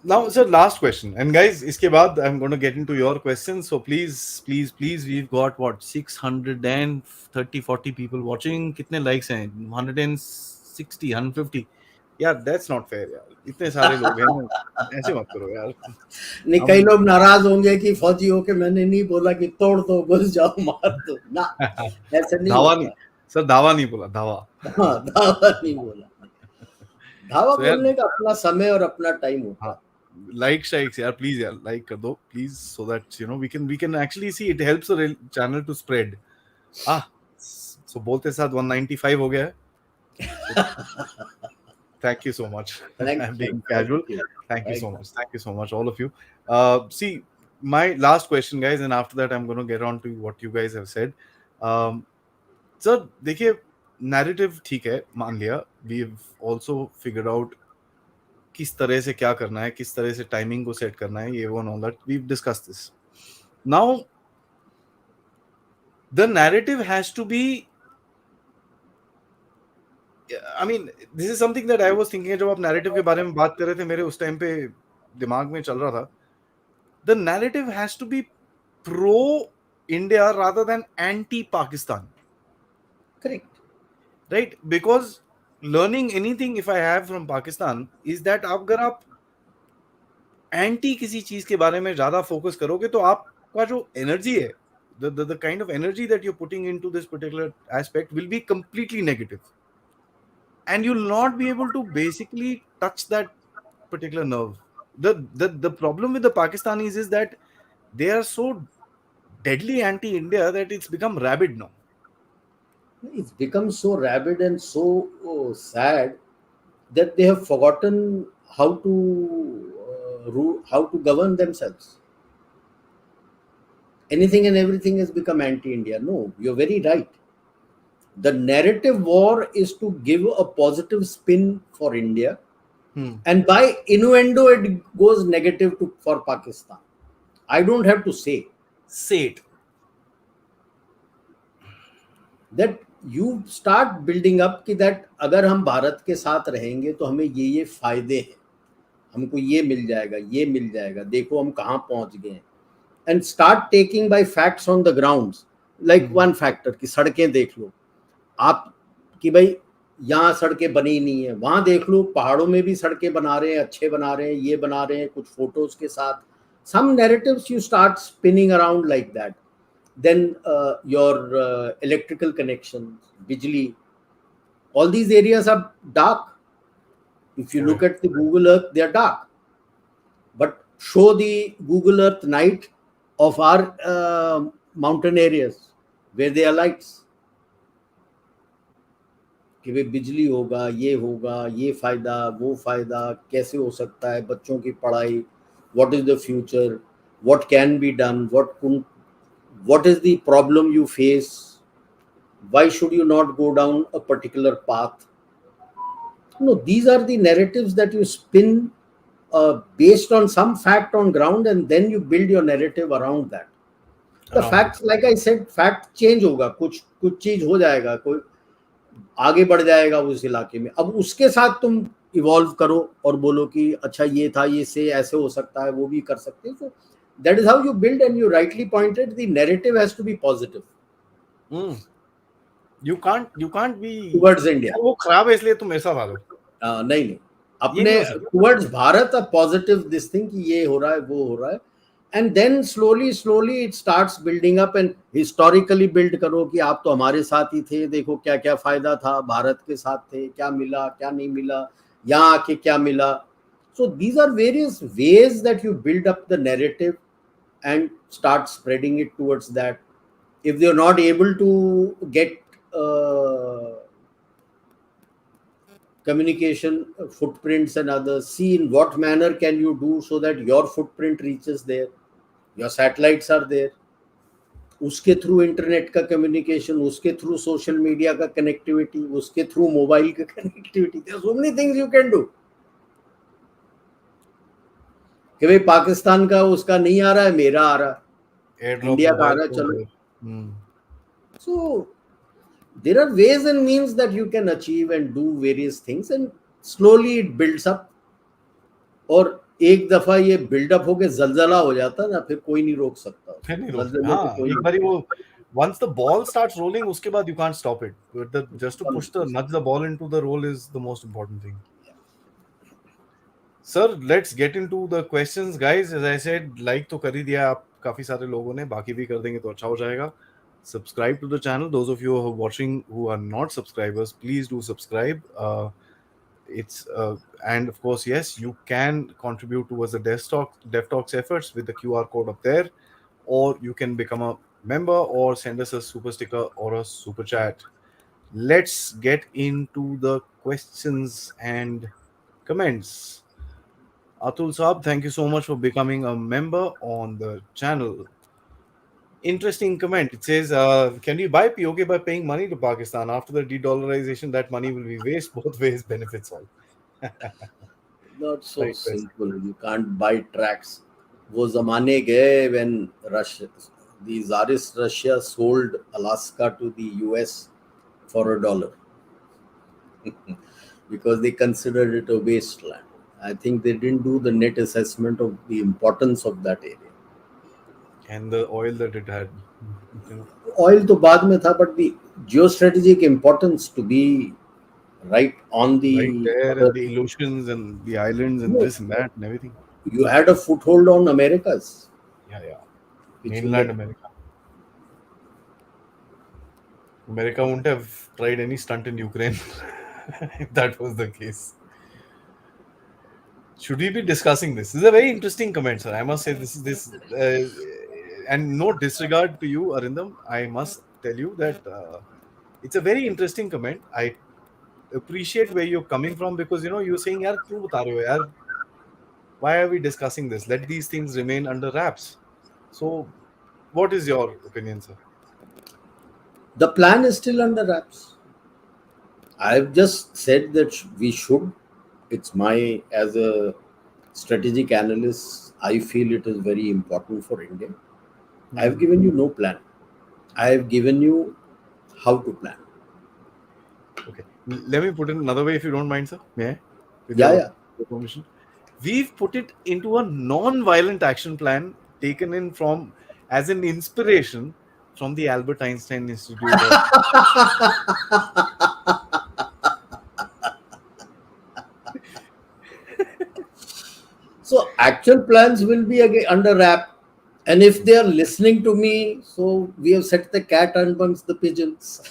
[SPEAKER 1] Now, sir, last question. And guys, iske baad I'm going to get into your questions. So please, we've got what, 630, 40 people watching. Kitne likes hain? 160, 150. यार that's not fair यार. इतने सारे लोग हैं, ऐसे मत करो यार.
[SPEAKER 2] नहीं, कई लोग नाराज होंगे कि फौजी हो के मैंने नहीं बोला कि तोड़ दो, घुस जाओ, मार दो ना. ऐसे नहीं.
[SPEAKER 1] धावा नहीं सर, धावा नहीं बोला, धावा.
[SPEAKER 2] हाँ, धावा नहीं बोला. धावा बोलने का अपना समय और अपना टाइम होता है.
[SPEAKER 1] Like strikes यार, please यार, like कर दो please, so that you know we can actually see, it helps the channel to spread. So बोलते साथ 195 हो गया है. Thank you so much. I'm being casual. Thank you so much. Thank you so much, all of you. See, my last question, guys, and after that, I'm going to get on to what you guys have said. Sir, देखिए, narrative ठीक है, मान लिया. We've also figured out किस तरह से क्या करना है, किस तरह से टाइमिंग को सेट करना है, ये वो and all that. We've discussed this. Now, the narrative has to be, I mean, this is something that I was thinking. जब आप narrative के बारे में बात कर रहे थे, मेरे उस टाइम पे दिमाग में चल रहा था. The narrative has to be pro-India rather than anti-Pakistan.
[SPEAKER 2] Correct.
[SPEAKER 1] Right? Because learning anything if I have from Pakistan is that अगर आप anti किसी चीज के बारे में ज़्यादा focus करोगे तो आपका जो energy है, the kind of energy that you're putting into this particular aspect will be completely negative. And you'll not be able to basically touch that particular nerve. The problem with the Pakistanis is that they are so deadly anti-India that it's become rabid now.
[SPEAKER 2] It's become so rabid and so sad that they have forgotten how to govern themselves. Anything and everything has become anti-India. No, you're very right. The narrative war is to give a positive spin for India, and by innuendo it goes negative for Pakistan. I don't have to say
[SPEAKER 1] Say it.
[SPEAKER 2] that. You start building up कि that अगर हम भारत के साथ रहेंगे तो हमें ये फायदे हैं, हमको ये मिल जाएगा, ये मिल जाएगा, देखो हम कहाँ पहुंच गए हैं. And start taking by facts on the grounds. Like one factor कि सड़कें देख लो आप, कि भाई यहाँ सड़कें बनी नहीं है, वहां देख लो पहाड़ों में भी सड़कें बना रहे हैं, अच्छे बना रहे हैं, ये बना रहे हैं, कुछ फोटोज के साथ. Some narratives you start spinning around like that. Then your electrical connections, bijli, all these areas are dark. If you look at the Google Earth, they are dark. But show the Google Earth night of our mountain areas where there are lights. कि भाई बिजली होगा, ये फायदा, वो फायदा, कैसे हो सकता है, बच्चों की पढ़ाई, what is the future, what can be done, what is the problem you face, why should you not go down a particular path. No, these are the narratives that you spin based on some fact on ground, and then you build your narrative around that. The facts, like I said, fact change होगा, कुछ चीज हो जाएगा, कोई आगे बढ़ जाएगा उस इलाके में. अब उसके साथ तुम इवॉल्व करो और बोलो कि अच्छा ये था, ये से ऐसे हो सकता है, वो भी कर सकते हैं. So that is how you build, and you rightly pointed, the narrative has to be positive.
[SPEAKER 1] You can't be
[SPEAKER 2] towards India.
[SPEAKER 1] वो खराब है इसलिए तुम ऐसा डालो.
[SPEAKER 2] नहीं अपने towards Bharat a positive this thing कि ये हो रहा है, वो हो रहा है, and then slowly it starts building up, and historically build करो कि आप तो हमारे साथ ही थे, देखो क्या क्या फायदा था, भारत के साथ थे, क्या मिला, क्या नहीं मिला, यहाँ आके क्या मिला. So these are various ways that you build up the narrative and start spreading it towards that. If they're not able to get communication footprints and others, see in what manner can you do so that your footprint reaches there. Your satellites are there, उसके through internet का communication, उसके through social media का connectivity, उसके through mobile का connectivity. There are so many things you can do. कि भाई पाकिस्तान का उसका नहीं आ रहा है, मेरा आ रहा है, इंडिया का आ रहा है, चलो. So there are ways and means that you can achieve and do various things, and slowly it builds up. और एक दफा ये बिल्डअप होके जलजला हो जाता ना, फिर कोई नहीं रोक सकता.
[SPEAKER 1] फिर नहीं रोक. एक बारी वो once the ball starts rolling, उसके बाद you can't stop it. Just to nudge the ball into the roll is the most important thing. Sir, let's get into the questions, guys. As I said, like तो कर ही दिया आप काफी सारे लोगों ने, बाकी भी कर देंगे तो अच्छा हो जाएगा. Subscribe to the channel. Those of you who are watching who are not subscribers, please do subscribe. And of course, yes, you can contribute towards the DevTalks efforts with the QR code up there, or you can become a member or send us a super sticker or a super chat. Let's get into the questions and comments. Atul Saab, thank you so much for becoming a member on the channel. Interesting comment. It says, can you buy POK by paying money to Pakistan? After the de-dollarization, that money will be waste. Both ways benefits all.
[SPEAKER 2] Not so simple. You can't buy tracks. वो ज़माने गए when the Tsarist Russia sold Alaska to the US for $1 because they considered it a wasteland. I think they didn't do the net assessment of the importance of that area.
[SPEAKER 1] And the oil that it had.
[SPEAKER 2] Oil to बाद में था, but the geostrategic importance to be right on the
[SPEAKER 1] right there, and the illusions and the islands and this and that and everything.
[SPEAKER 2] You had a foothold on Americas.
[SPEAKER 1] Yeah. Mainland America. America wouldn't have tried any stunt in Ukraine if that was the case. Should we be discussing this? This is a very interesting comment, sir. I must say this and no disregard to you, Arindam. I must tell you that it's a very interesting comment. I appreciate where you're coming from, because you're saying, yaar, kyun bata rahe ho, yaar? Why are we discussing this? Let these things remain under wraps. So, what is your opinion, sir?
[SPEAKER 2] The plan is still under wraps. I've just said that we should. It's my, as a strategic analyst, I feel it is very important for India. I've given you no plan. I have given you how to plan.
[SPEAKER 1] Okay. Let me put it another way, if you don't mind, sir. May I? With
[SPEAKER 2] Yeah,
[SPEAKER 1] your
[SPEAKER 2] yeah.
[SPEAKER 1] permission. We've put it into a non-violent action plan taken in from as an inspiration from the Albert Einstein Institute of.
[SPEAKER 2] So actual plans will be again under wrap. And if they are listening to me, so we have set the cat amongst the pigeons.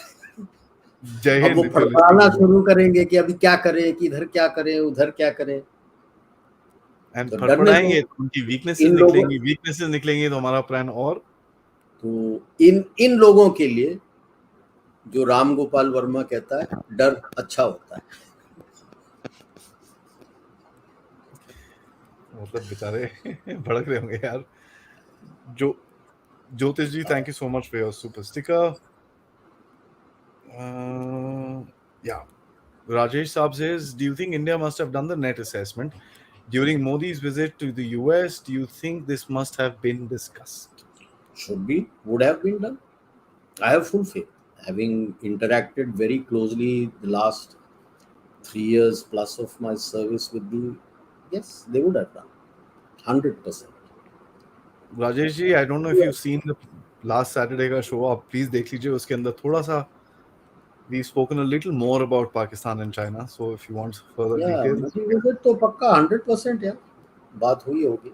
[SPEAKER 1] Jai
[SPEAKER 2] अब वो
[SPEAKER 1] Hind, if you're listening
[SPEAKER 2] फड़फड़ाना
[SPEAKER 1] to this.
[SPEAKER 2] शुरू करेंगे कि अभी क्या करें, कि इधर क्या करें, उधर क्या करें.
[SPEAKER 1] एंड
[SPEAKER 2] तो डरने दो.
[SPEAKER 1] फड़फड़ाएंगे तो उनकी
[SPEAKER 2] इन लोगों
[SPEAKER 1] वीकनेसेस निकलेंगी तो हमारा प्लान और.
[SPEAKER 2] तो इन लोगों के लिए जो राम गोपाल वर्मा कहता है, डर अच्छा होता है.
[SPEAKER 1] मतलब बेचारे भड़क रहे होंगे यार. जो ज्योतिष जी, thank you so much for your super sticker. Yeah. Rajesh Saab says, do you think India must have done the net assessment during Modi's visit to the US? Do you think this must have been discussed?
[SPEAKER 2] Should be, would have been done. I have full faith. Having interacted very closely the last 3 years plus of my service with the, yes, they would have done. 100%.
[SPEAKER 1] Rajesh ji, I don't know if you've seen the last Saturday का show. आप please देख लीजिए. उसके अंदर थोड़ा सा we've spoken a little more about Pakistan and China. So if you want further
[SPEAKER 2] Yeah,
[SPEAKER 1] details.
[SPEAKER 2] Modi visit तो पक्का 100% यार बात हुई होगी.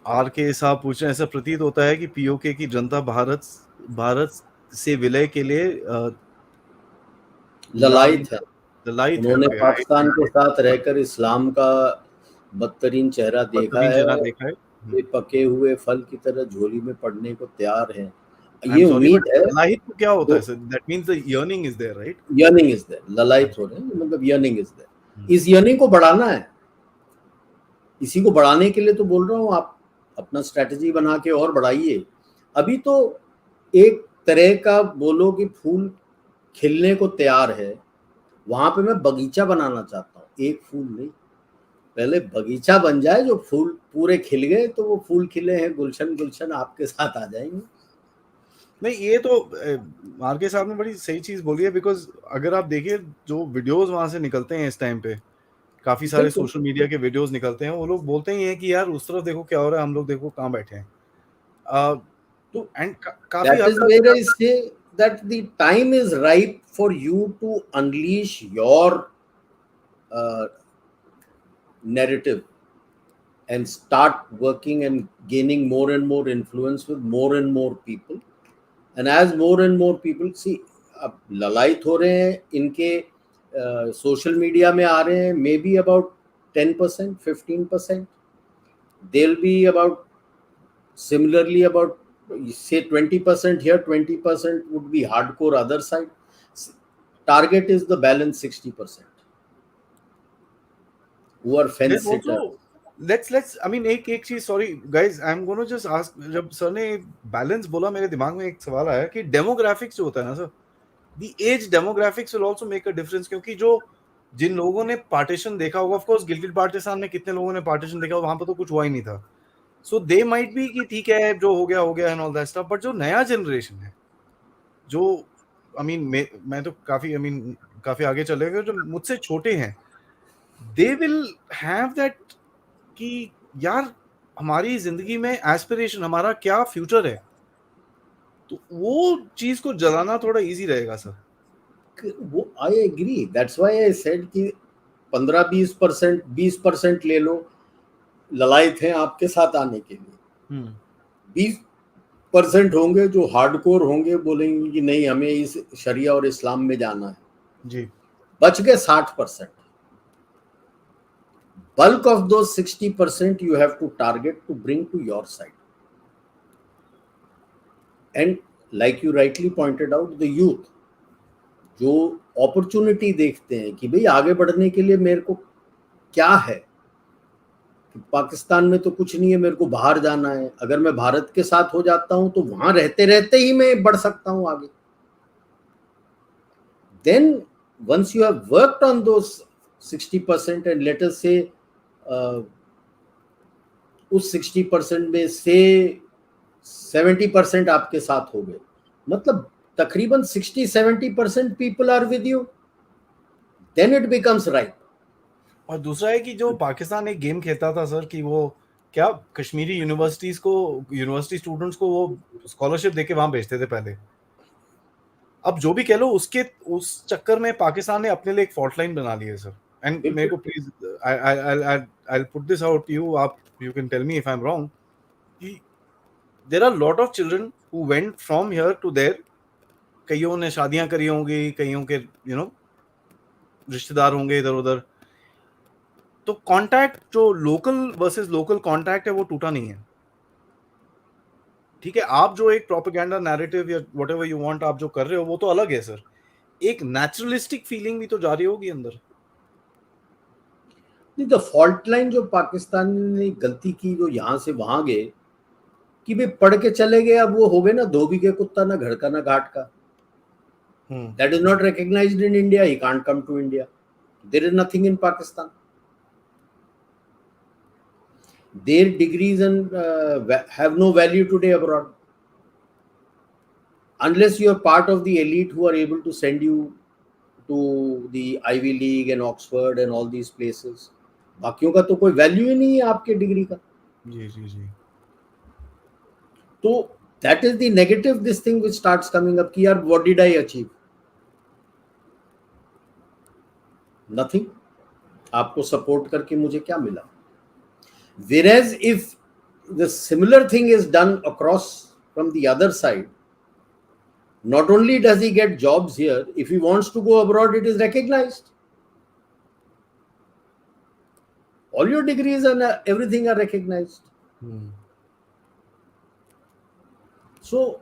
[SPEAKER 1] आर के साहब पूछ रहे हैं, ऐसा प्रतीत होता है कि पीओके की जनता भारत से विलय के लिए
[SPEAKER 2] ललायत है.
[SPEAKER 1] ललायत है.
[SPEAKER 2] उन्होंने पाकिस्तान के साथ रहकर इस्लाम का बदतरीन चेहरा देखा है. ये पके हुए फल की तरह झोली में पड़ने को तैयार हैं. ये उम्मीद है.
[SPEAKER 1] ललायत को क्या होता है sir? That means the yearning is there, right?
[SPEAKER 2] Yearning is there. ललायत हो रहे हैं मतलब यर्निंग इज देयर. इस यर्निंग को बढ़ाना है. इसी को बढ़ाने के लिए तो बोल रहा हूँ, आप अपना स्ट्रेटजी बना के और बढ़ाइए. अभी तो एक तरह का बोलो कि फूल खिलने को तैयार है, वहां पे मैं बगीचा बनाना चाहता हूँ. एक फूल नहीं, पहले बगीचा बन जाए. जो फूल पूरे खिल गए तो वो फूल खिले हैं, गुलशन गुलशन आपके साथ आ जाएंगे.
[SPEAKER 1] नहीं, ये तो आर के साहब ने बड़ी सही चीज बोली है. बिकॉज अगर आप देखिए जो वीडियोस वहां से निकलते हैं इस टाइम पे, काफी सारे सोशल मीडिया के वीडियोस निकलते हैं, वो लोग बोलते ही हैं कि यार उस तरफ देखो क्या हो रहा है, हम लोग देखो कहाँ बैठे हैं. तो एंड काफी
[SPEAKER 2] That is where I say that the time is ripe for you to unleash your narrative and start working and gaining more and more influence with more and more people. And as more and more people see, अब ललायत हो रहे हैं, इनके social media में आ रहे हैं, may be about 10%, 15%. they'll be about similarly about say 20% here, 20% would be hardcore other side. Target is the balance 60% who are fence sitter.
[SPEAKER 1] let's I mean एक चीज, sorry guys, I'm going to just ask. जब sir ने balance बोला, मेरे दिमाग में एक सवाल आया कि डेमोग्राफिक्स जो होता है ना sir, the age demographics will also make a difference. क्योंकि जो जिन लोगों ने पार्टीशन देखा होगा, ऑफ कोर्स गिलगिट बाल्टिस्तान में कितने लोगों ने पार्टीशन देखा, वहां पर तो कुछ हुआ ही नहीं था. सो दे माइट बी कि ठीक है जो हो गया and all that stuff. But जो नया जनरेशन है, जो आई मीन मैं तो काफी आगे चले गए, जो मुझसे छोटे हैं, दे विल हैव दैट कि यार हमारी जिंदगी में एस्पिरेशन, हमारा क्या फ्यूचर है. तो वो चीज को जलाना थोड़ा इजी रहेगा सर.
[SPEAKER 2] वो I agree. That's why I said कि 15-20%, 20% ले लो, ललायत हैं आपके साथ आने के लिए. 20% होंगे जो हार्डकोर होंगे, बोलेंगे कि नहीं हमें इस शरिया और इस्लाम में जाना है
[SPEAKER 1] जी.
[SPEAKER 2] बच गए 60%. bulk of those 60% you have to target to bring to your side. And like you rightly pointed out, the youth जो अपॉर्चुनिटी देखते हैं कि भाई आगे बढ़ने के लिए मेरे को क्या है, पाकिस्तान में तो कुछ नहीं है, मेरे को बाहर जाना है, अगर मैं भारत के साथ हो जाता हूं तो वहां रहते रहते ही मैं बढ़ सकता हूं आगे. Then once you have worked on those 60% and let us say uh, उस 60% में से 70% आपके साथ हो गए, मतलब तकरीबन 60-70% people are with you, then it becomes right.
[SPEAKER 1] और दूसरा है कि जो पाकिस्तान एक गेम खेलता था सर, कि वो क्या कश्मीरी यूनिवर्सिटी स्टूडेंट्स को वो स्कॉलरशिप देके वहां भेजते थे पहले. अब जो भी कह लो, उसके उस चक्कर में पाकिस्तान ने अपने लिए एक फॉल्ट लाइन बना ली है सर. एंड मेरे को please, I put this out to you, आप you can tell me if I am wrong, कि there are lot of children who went from here to there. कईयों ने शादियां करी होंगी, कईयों के रिश्तेदार होंगे इधर उधर. तो कांटेक्ट जो लोकल वर्सेस लोकल कांटेक्ट है वो टूटा नहीं है. ठीक है, आप जो एक प्रोपेगेंडा नैरेटिव या व्हाटएवर यू वांट आप जो कर रहे हो वो तो अलग है सर. एक नेचुरलिस्टिक फीलिंग भी तो जा रही होगी अंदर.
[SPEAKER 2] नहीं, तो फॉल्ट लाइन जो पाकिस्तान ने गलती की, जो यहाँ से वहां गए कि भाई पढ़ के चले गए, अब वो हो गए ना धोबी के कुत्ता, ना घर का ना घाट का. That is not recognized in India. He can't come to India. There is nothing in Pakistan. Their degrees and have no value today abroad, unless you are part of the elite who are able to send you to the Ivy League and Oxford and all these places. बाकियों का तो कोई value ही नहीं है आपके degree का.
[SPEAKER 1] जी जी जी.
[SPEAKER 2] तो that is the negative this thing which starts coming up कि यार what did I achieve? Nothing. आपको सपोर्ट करके मुझे क्या मिला? Whereas if the similar thing is done across from the other side, not only does he get jobs here, if he wants to go abroad, it is recognized. All your degrees and everything are recognized. So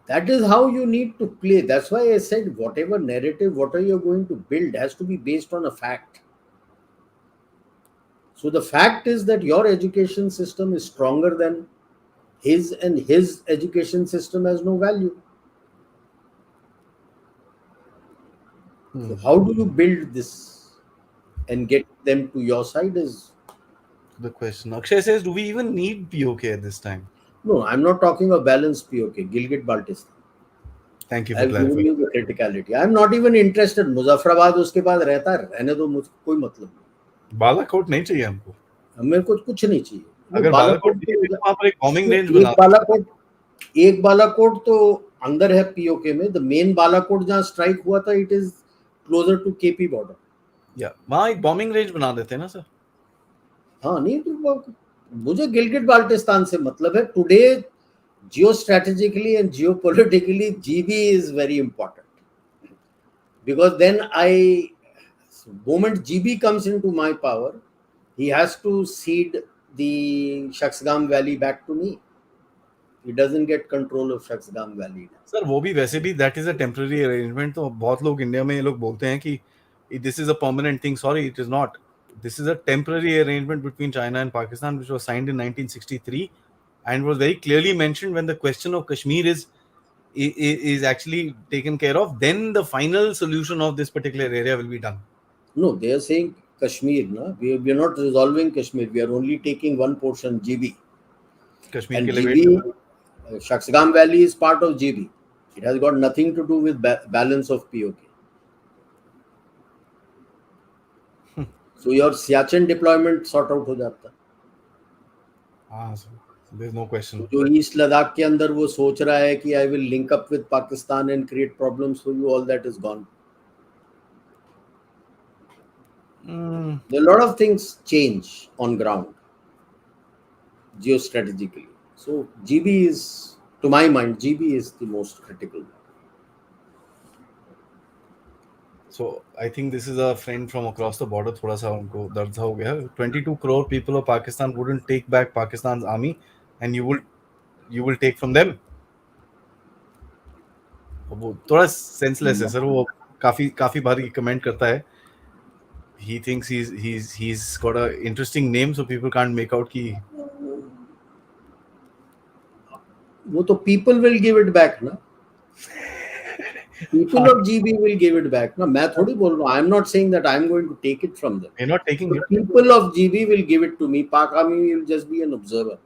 [SPEAKER 2] that is how you need to play. That's why I said whatever narrative, whatever you're going to build has to be based on a fact. So the fact is that your education system is stronger than his, and his education system has no value. So how do you build this and get them to your side is
[SPEAKER 1] the question. Akshay says, do we even need POK at this time?
[SPEAKER 2] No, I'm not talking of balanced POK, GilGit Baltistan.
[SPEAKER 1] Thank you for
[SPEAKER 2] I've given
[SPEAKER 1] clarifying.
[SPEAKER 2] you the criticality. I'm not even interested. Muzaffarabad उसके बाद रहता है, रहने दो, मुझे कोई मतलब नहीं.
[SPEAKER 1] बालाकोट नहीं चाहिए हमको.
[SPEAKER 2] मेरे को कुछ नहीं चाहिए.
[SPEAKER 1] अगर बालाकोट तो वहां पर एक बॉम्बिंग रेंज बना.
[SPEAKER 2] एक बालाकोट तो अंदर है पीओके में. द मेन बालाकोट जहाँ स्ट्राइक हुआ था, it is closer to KP border.
[SPEAKER 1] या वहां एक बॉम्बिंग रेंज बना देते हैं ना सर.
[SPEAKER 2] हाँ, नहीं तो मुझे गिलगिट बाल्टिस्तान से मतलब है. Today geostrategically and geopolitically, GB is very important, because then moment GB comes into my power, he has to cede the Shaksgam Valley back to me. He doesn't get control of Shaksgam Valley.
[SPEAKER 1] Sir वो भी वैसे भी that is a temporary arrangement. तो बहुत लोग India में ये लोग बोलते हैं कि this is a permanent thing. Sorry, it is not. This is a temporary arrangement between China and Pakistan, which was signed in 1963 and was very clearly mentioned when the question of Kashmir is actually taken care of. Then the final solution of this particular area will be done.
[SPEAKER 2] No, they are saying Kashmir. No? We are not resolving Kashmir. We are only taking one portion, GB.
[SPEAKER 1] Kashmir
[SPEAKER 2] and
[SPEAKER 1] ke liye
[SPEAKER 2] GB, Shaksgam Valley is part of GB. It has got nothing to do with balance of POK. So your Siachen deployment sort out हो जाता.
[SPEAKER 1] हाँ sir, there's no question.
[SPEAKER 2] जो east Ladakh के अंदर वो सोच रहा है कि I will link up with Pakistan and create problems for you, all that is gone. There are a lot of things change on ground geostrategically. So GB is, to my mind, GB is the most critical.
[SPEAKER 1] So I think this is a friend from across the border. थोड़ा सा उनको दर्द हो गया. 22 crore people of Pakistan wouldn't take back Pakistan's army, and you will take from them. वो थोड़ा senseless है sir. वो काफी बार ये कमेंट करता है. he thinks he's got a interesting name, so people can't make out ki.
[SPEAKER 2] वो तो people will give it back ना. People of GB will give it back ना. मैं थोड़ी बोल रहा हूँ. I'm not saying that I'm going to take it from them.
[SPEAKER 1] You're not taking
[SPEAKER 2] The
[SPEAKER 1] it.
[SPEAKER 2] people of GB will give it to me. Pak Army will just be an observer,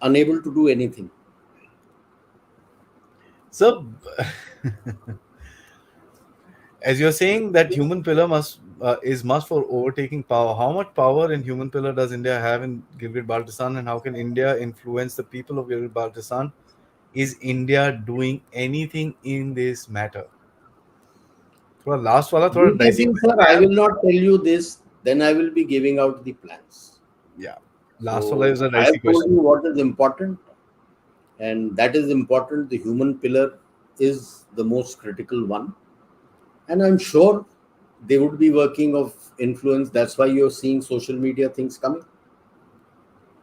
[SPEAKER 2] unable to do anything.
[SPEAKER 1] So, as you're saying that human pillar is must for overtaking power. How much power in human pillar does India have in Gilgit-Baltistan, and how can India influence the people of Gilgit-Baltistan? Is India doing anything in this matter? थोड़ा last वाला थोड़ा dicey
[SPEAKER 2] Sir, I will not tell you this. Then I will be giving out the plans.
[SPEAKER 1] Yeah, last
[SPEAKER 2] So,
[SPEAKER 1] वाला is a
[SPEAKER 2] I have
[SPEAKER 1] dicey
[SPEAKER 2] told
[SPEAKER 1] question.
[SPEAKER 2] you what is important, and that is important. The human pillar is the most critical one, and I'm sure they would be working of influence. That's why you're seeing social media things coming.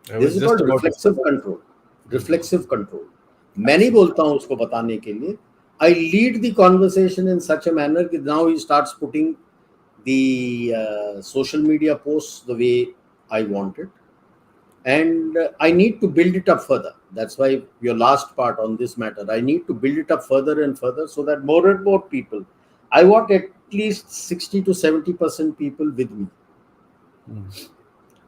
[SPEAKER 2] This is called reflexive control. Reflexive control. मैं नहीं बोलता हूँ उसको बताने के लिए. I lead the conversation in such a manner that now he starts putting the social media posts the way I want it. And I need to build it up further. That's why your last part on this matter, I need to build it up further and further so that more and more people, I want at least 60 to 70% people with me.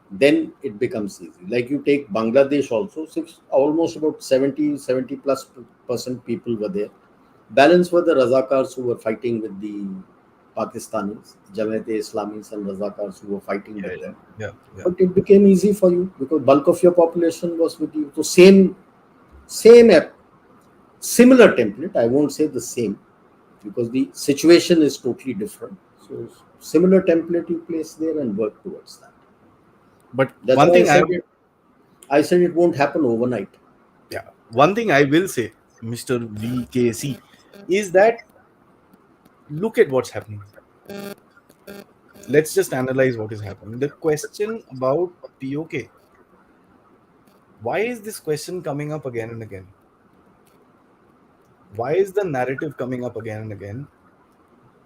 [SPEAKER 2] Then it becomes easy. Like you take Bangladesh also, almost about 70 plus % people were there. Balance were the Razakars who were fighting with the Pakistanis, Jamaat-e-Islamis and Razakars who were fighting with them.
[SPEAKER 1] Yeah.
[SPEAKER 2] But it became easy for you because bulk of your population was with you. So similar template. I won't say the same because the situation is totally different. So similar template you place there and work towards that. But that's one thing I said it won't happen overnight.
[SPEAKER 1] Yeah. One thing I will say, Mr. VKC, is that look at what's happening. Let's just analyze what is happening. The question about POK. Why is this question coming up again and again? Why is the narrative coming up again and again?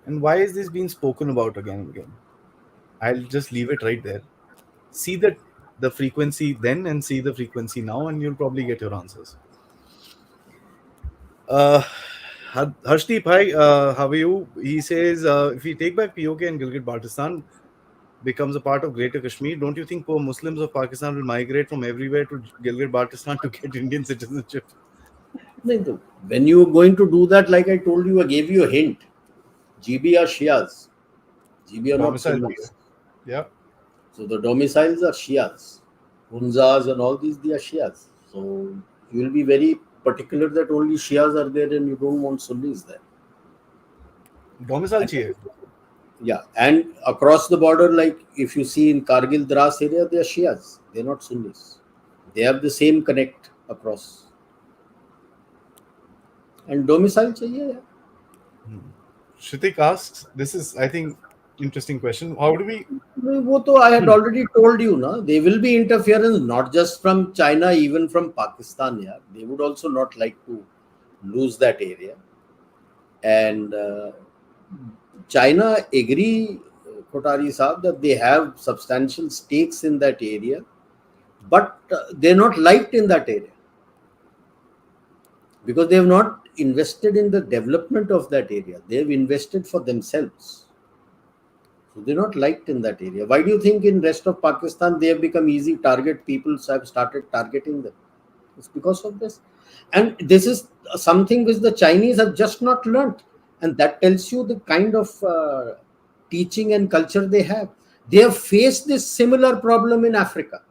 [SPEAKER 1] And why is this being spoken about again and again? I'll just leave it right there. See the frequency then and see the frequency now, and you'll probably get your answers. Harshdeep, hi, how are you? He says, if we take back POK and Gilgit-Baltistan becomes a part of Greater Kashmir, don't you think poor Muslims of Pakistan will migrate from everywhere to Gilgit-Baltistan to get Indian citizenship?
[SPEAKER 2] When you are going to do that, like I told you, I gave you a hint. GB are Shias. GB are not Sunnis.
[SPEAKER 1] Yeah.
[SPEAKER 2] So the domiciles are Shias. Hunzas and all these, they are Shias. So you will be very particular that only Shias are there and you don't want Sunnis there.
[SPEAKER 1] Domicile chahiye.
[SPEAKER 2] Yeah, and across the border, like if you see in Kargil Dras area, they are Shias. They're not Sunnis. They have the same connect across. And domicile chahiye.
[SPEAKER 1] Shritik asks, this is, I think, interesting question. How do we...
[SPEAKER 2] I had already told you, na, there will be interference not just from China, even from Pakistan. Yeah. They would also not like to lose that area. And China agree, Kotari Saab, that they have substantial stakes in that area, but they're not liked in that area because they have not invested in the development of that area. They have invested for themselves. So they're not liked in that area. Why do you think in rest of Pakistan they have become easy target? People have started targeting them. It's because of this. And this is something which the Chinese have just not learnt. And that tells you the kind of teaching and culture they have. They have faced this similar problem in Africa,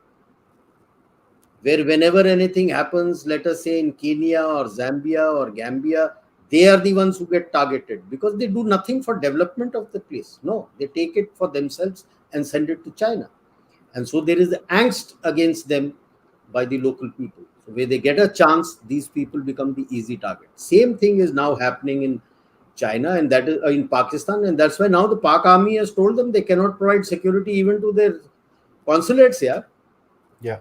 [SPEAKER 2] where whenever anything happens, let us say in Kenya or Zambia or Gambia, they are the ones who get targeted because they do nothing for development of the place. No, they take it for themselves and send it to China. And so there is angst against them by the local people. So where they get a chance, these people become the easy target. Same thing is now happening in China and that is in Pakistan. And that's why now the Pak army has told them they cannot provide security even to their consulates. Yeah.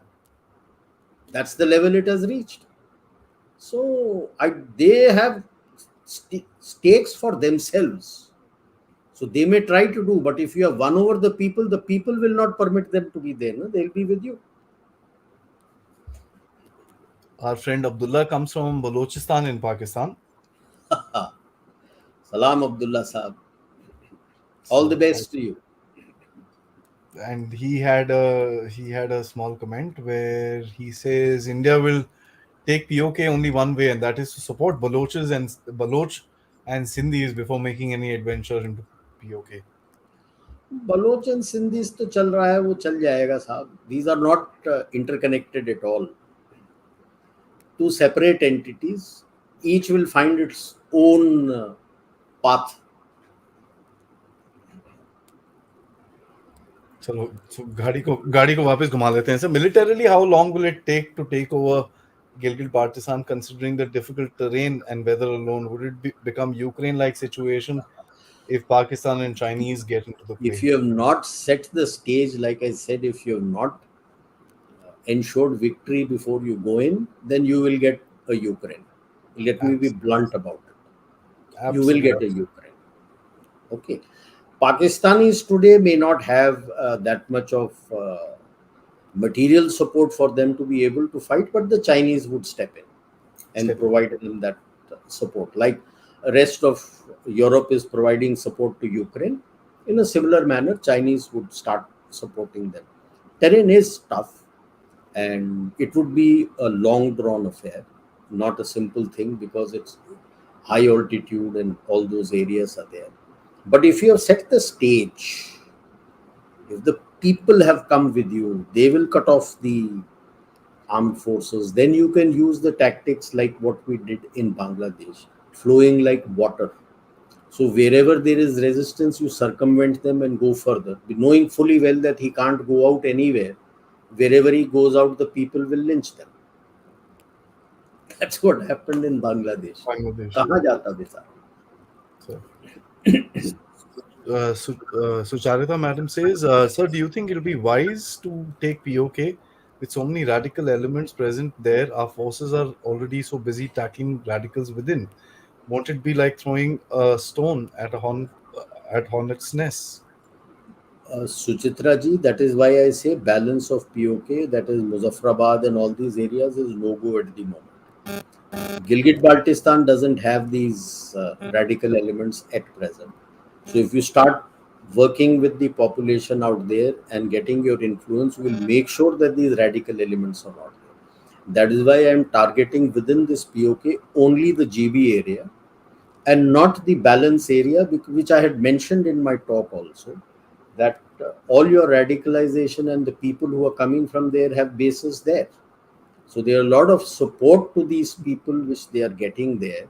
[SPEAKER 2] That's the level it has reached. So they have stakes for themselves. So they may try to do, but if you have won over the people will not permit them to be there. No? They'll be with you.
[SPEAKER 1] Our friend Abdullah comes from Balochistan in Pakistan.
[SPEAKER 2] Salam Abdullah Saab. All the
[SPEAKER 1] So,
[SPEAKER 2] best to you.
[SPEAKER 1] and he had a small comment where he says India will take POK only one way, and that is to support Baloch and Sindhis before making any adventure into POK.
[SPEAKER 2] Baloch and Sindhis तो चल रहा है, वो चल जाएगा साहब. These are not interconnected at all. Two separate entities, each will find its own path.
[SPEAKER 1] चलो, so गाड़ी को वापस घुमा लेते हैं. So militarily, how long will it take over Gilgit Baltistan, considering the difficult terrain and weather alone? Would it become Ukraine-like situation if Pakistan and Chinese get into the
[SPEAKER 2] If
[SPEAKER 1] play?
[SPEAKER 2] you have not set the stage, like I said, if you have not ensured victory before you go in, then you will get a Ukraine. Let me be blunt about it. You will get a Ukraine. Okay. Pakistanis today may not have that much of material support for them to be able to fight, but the Chinese would step in and provide them that support. Like rest of Europe is providing support to Ukraine, in a similar manner, Chinese would start supporting them. Terrain is tough, and it would be a long drawn affair, not a simple thing, because it's high altitude and all those areas are there. But if you have set the stage, if the people have come with you, they will cut off the armed forces. Then you can use the tactics like what we did in Bangladesh, flowing like water. So wherever there is resistance, you circumvent them and go further, knowing fully well that he can't go out anywhere. Wherever he goes out, the people will lynch them. That's what happened in Bangladesh. Kahan jata besar?
[SPEAKER 1] Sucharita madam says, sir, do you think it will be wise to take POK with so many radical elements present there? Our forces are already so busy tackling radicals within. Won't it be like throwing a stone at at hornet's nest?
[SPEAKER 2] Suchitra ji, that is why I say balance of POK, that is Muzaffarabad and all these areas, is no go at the moment. Gilgit Baltistan doesn't have these radical elements at present. So if you start working with the population out there and getting your influence, will make sure that these radical elements are not there. That is why I am targeting within this POK only the GB area and not the balance area, which I had mentioned in my talk also, that all your radicalization and the people who are coming from there have bases there. So there are a lot of support to these people which they are getting there,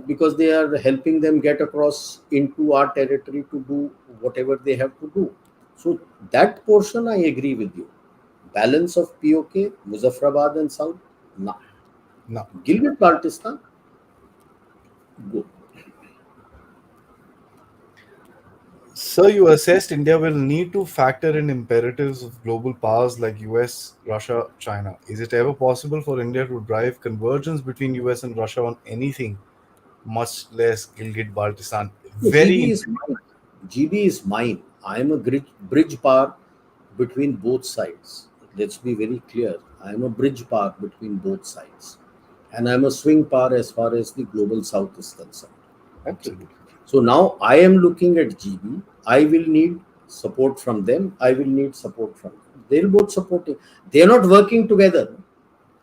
[SPEAKER 2] because they are helping them get across into our territory to do whatever they have to do. So that portion I agree with you. Balance of POK, Muzaffarabad and South, no. Gilgit Baltistan, go.
[SPEAKER 1] Sir, you assessed India will need to factor in imperatives of global powers like US, Russia, China. Is it ever possible for India to drive convergence between US and Russia on anything, much less Gilgit Baltistan?
[SPEAKER 2] GB is mine. GB is mine. I am a bridge power between both sides. Let's be very clear. I am a bridge power between both sides. And I am a swing power as far as the global south is concerned.
[SPEAKER 1] Absolutely.
[SPEAKER 2] So now I am looking at GB. I will need support from them. I will need support from them. They'll both support it. They're not working together.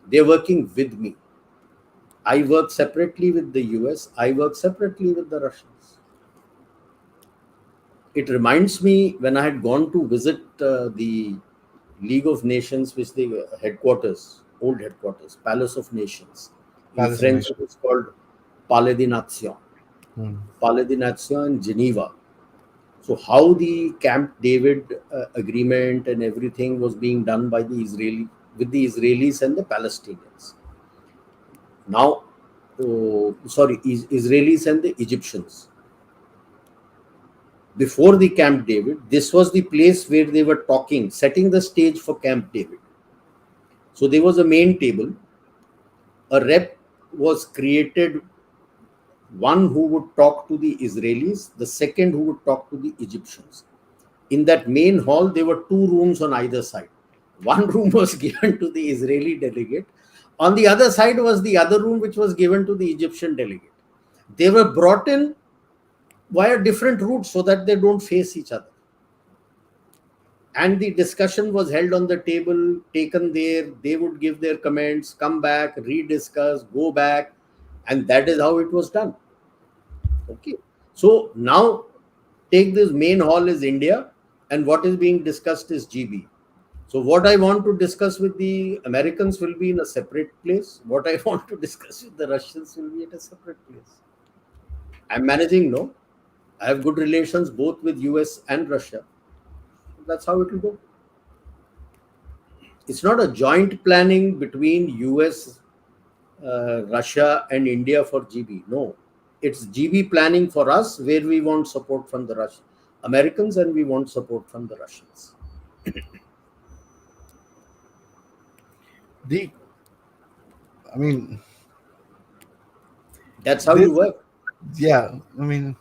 [SPEAKER 2] They're working with me. I work separately with the US. I work separately with the Russians. It reminds me when I had gone to visit the League of Nations, which the headquarters, old headquarters, Palace of Nations. In French, it is called Palais des Nations. Palais des Nations in Geneva. So how the Camp David agreement and everything was being done by the Israelis and the Palestinians. Now, Israelis and the Egyptians. Before the Camp David, this was the place where they were talking, setting the stage for Camp David. So there was a main table. A rep was created one who would talk to the Israelis, the second who would talk to the Egyptians. In that main hall, there were two rooms on either side. One room was given to the Israeli delegate. On the other side was the other room, which was given to the Egyptian delegate. They were brought in via different routes so that they don't face each other. And the discussion was held on the table, taken there. They would give their comments, come back, rediscuss, go back, and that is how it was done. Okay. So now take this main hall is India, and what is being discussed is GB. So what I want to discuss with the Americans will be in a separate place. What I want to discuss with the Russians will be at a separate place. I'm managing, no? I have good relations both with US and Russia. That's how it will go. It's not a joint planning between US, Russia, and India for GB. No, it's GB planning for us, where we want support from the Americans and we want support from the Russians.
[SPEAKER 1] I mean,
[SPEAKER 2] that's how you work.
[SPEAKER 1] Yeah, I mean,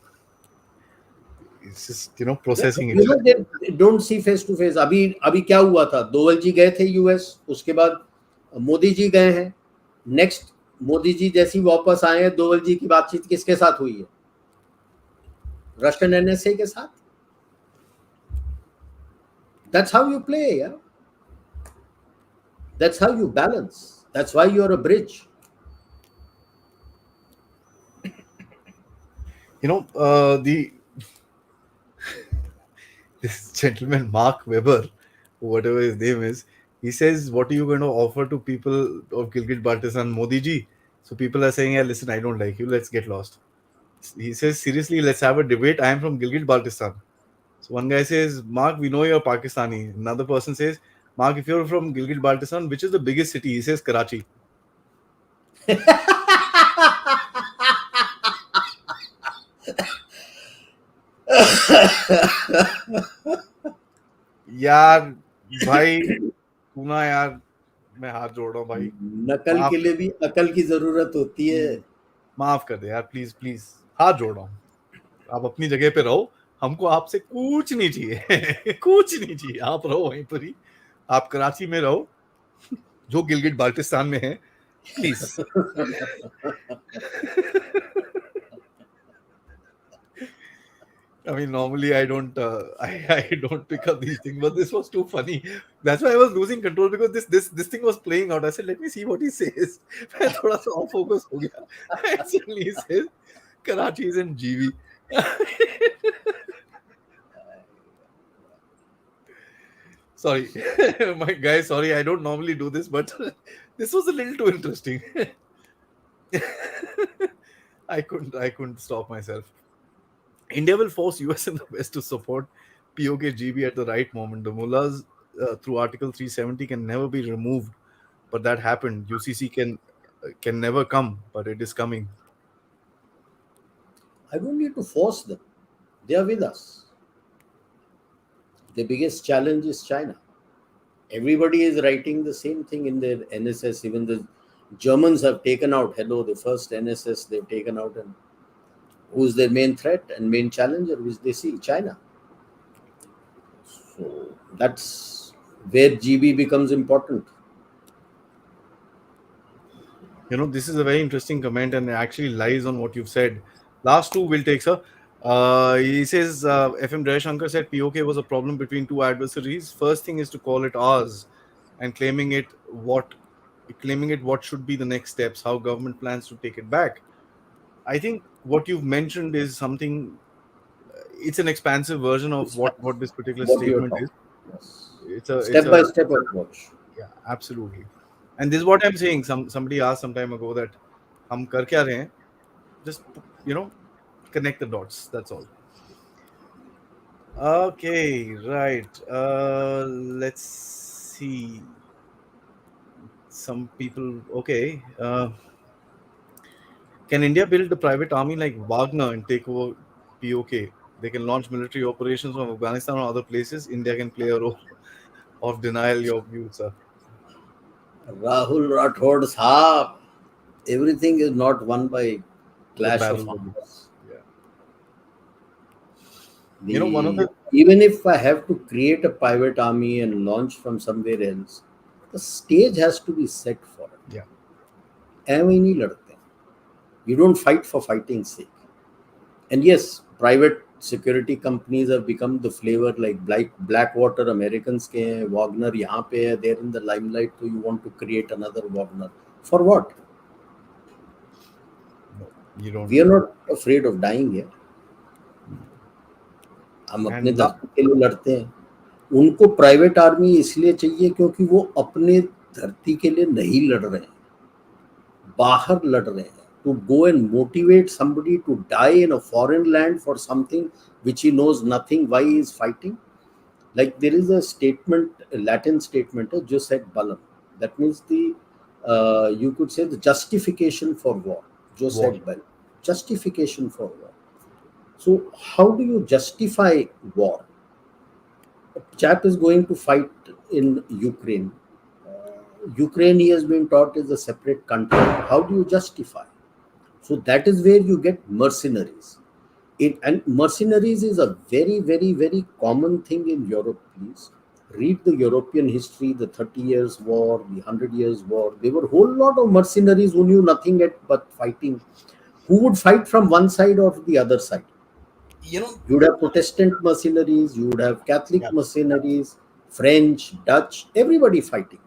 [SPEAKER 1] it's just processing it.
[SPEAKER 2] They don't see face to face. अभी क्या हुआ था, दोवल जी गए थे US, उसके बाद मोदी जी गए हैं. नेक्स्ट मोदी जी जैसी वापस आए हैं, दोवल जी की बातचीत किसके साथ हुई है? रशियन एनएसए के साथ. That's how you play, yeah. That's how you balance. That's why you're a bridge.
[SPEAKER 1] This gentleman Mark Webber, whatever his name is, he says, "What are you going to offer to people of Gilgit Baltistan, Modi ji?" So people are saying, "Yeah, listen, I don't like you. Let's get lost." He says, "Seriously, let's have a debate. I am from Gilgit Baltistan." So one guy says, "Mark, we know you're Pakistani." Another person says, "Mark, if you're from Gilgit Baltistan, which is the biggest city?" He says, "Karachi." यार भाई तू ना यार, मैं हाथ जोड़ रहा हूँ भाई,
[SPEAKER 2] नकल के लिए भी अकल की जरूरत होती है.
[SPEAKER 1] माफ कर दे यार, प्लीज प्लीज, हाथ जोड़ रहा हूँ. आप अपनी जगह पे रहो, हमको आपसे कुछ नहीं चाहिए. कुछ नहीं चाहिए, आप रहो वहीं पर ही. आप कराची में रहो, जो गिलगिट बाल्टिस्तान में है, please. I mean, normally I don't pick up these things, but this was too funny. That's why I was losing control, because this thing was playing out. I said, let me see what he says. मैं थोड़ा सा off focus हो गया. Actually, he says Karachi is in GB. Sorry, my guy. Sorry, I don't normally do this, but this was a little too interesting. I couldn't stop myself. India will force US and the West to support POK GB at the right moment. The mullahs, through Article 370, can never be removed, but that happened. UCC can never come, but it is coming.
[SPEAKER 2] I don't need to force them. They are with us. The biggest challenge is China. Everybody is writing the same thing in their NSS. Even the Germans have taken out, the first NSS they've taken out, and who's their main threat and main challenger, which they see? China. So that's where GB becomes important.
[SPEAKER 1] This is a very interesting comment, and it actually lies on what you've said. Last two will take, sir. He says, FM Jayashankar said POK was a problem between two adversaries. First thing is to call it ours, and claiming it what should be the next steps, how government plans to take it back. I think what you've mentioned is something, it's an expansive version of what this particular statement is.
[SPEAKER 2] Yes.
[SPEAKER 1] It's a
[SPEAKER 2] step-by-step approach.
[SPEAKER 1] Yeah, absolutely. And this is what I'm saying. Somebody asked some time ago that hum kar kya rahe hain? Just connect the dots. That's all. Okay, right. Let's see. Some people. Okay. Can India build a private army like Wagner and take over POK? They can launch military operations from Afghanistan or other places. India can play a role of denial. Your view, sir?
[SPEAKER 2] Rahul Rathod Saab, everything is not won by clash of
[SPEAKER 1] barrel of the,
[SPEAKER 2] arms.
[SPEAKER 1] yeah. One of
[SPEAKER 2] The
[SPEAKER 1] the,
[SPEAKER 2] even if I have to create a private army and launch from somewhere else, the stage has to be set for it.
[SPEAKER 1] yeah,
[SPEAKER 2] ऐਵੇਂ ही नहीं लड़ते. You don't fight for fighting's sake. And yes, private security companies have become the flavor, like Blackwater Americans के हैं, Wagner यहाँ पे है, they're in the limelight, so you want to create another Wagner. For what?
[SPEAKER 1] no, you don't.
[SPEAKER 2] We are not afraid of dying here. हम अपने
[SPEAKER 1] And
[SPEAKER 2] धरती के लिए लड़ते हैं. उनको प्राइवेट आर्मी इसलिए चाहिए क्योंकि वो अपने धरती के लिए नहीं लड़ रहे हैं, बाहर लड़ रहे हैं. To go and motivate somebody to die in a foreign land for something which he knows nothing why he is fighting. Like there is a statement, a Latin statement, just said balam. That means you could say the justification for war. Just
[SPEAKER 1] war.
[SPEAKER 2] said balam. Justification for war. So how do you justify war? A chap is going to fight in Ukraine. Ukraine, he has been taught, is a separate country. How do you justify? So that is where you get mercenaries. And mercenaries is a very, very, very common thing in Europe, please. Read the European history, the 30 Years' War, the 100 Years' War. There were a whole lot of mercenaries who knew nothing but fighting, who would fight from one side or the other side. You would have Protestant mercenaries, you would have Catholic mercenaries, French, Dutch, everybody fighting.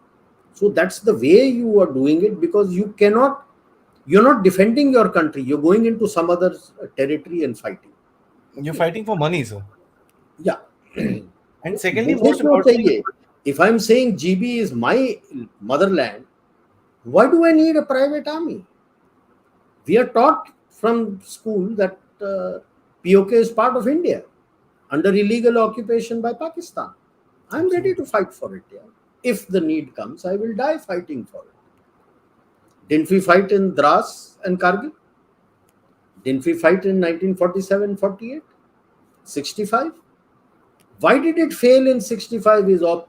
[SPEAKER 2] So that's the way you are doing it, because you're not defending your country, you're going into some other territory and fighting.
[SPEAKER 1] You're fighting for money, sir.
[SPEAKER 2] Yeah.
[SPEAKER 1] And secondly, most importantly,
[SPEAKER 2] if I'm saying GB is my motherland, why do I need a private army? We are taught from school that POK is part of India under illegal occupation by Pakistan. I'm ready to fight for it. Yeah. If the need comes, I will die fighting for it. Didn't we fight in Dras and Kargil? Didn't we fight in 1947, 48, 65? Why did it fail in 65 is op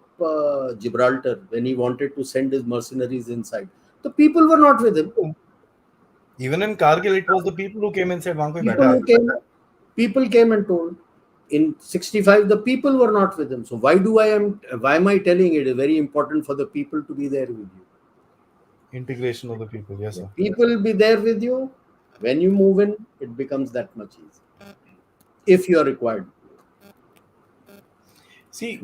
[SPEAKER 2] Gibraltar when he wanted to send his mercenaries inside? The people were not with him.
[SPEAKER 1] Even in Kargil, it was the people who came and said,
[SPEAKER 2] people came and told. In 65, the people were not with him. So why am I telling it? It's very important for the people to be there with you.
[SPEAKER 1] Integration of the people, yes, sir.
[SPEAKER 2] People will be there with you. When you move in, it becomes that much easier. If you are required.
[SPEAKER 1] See,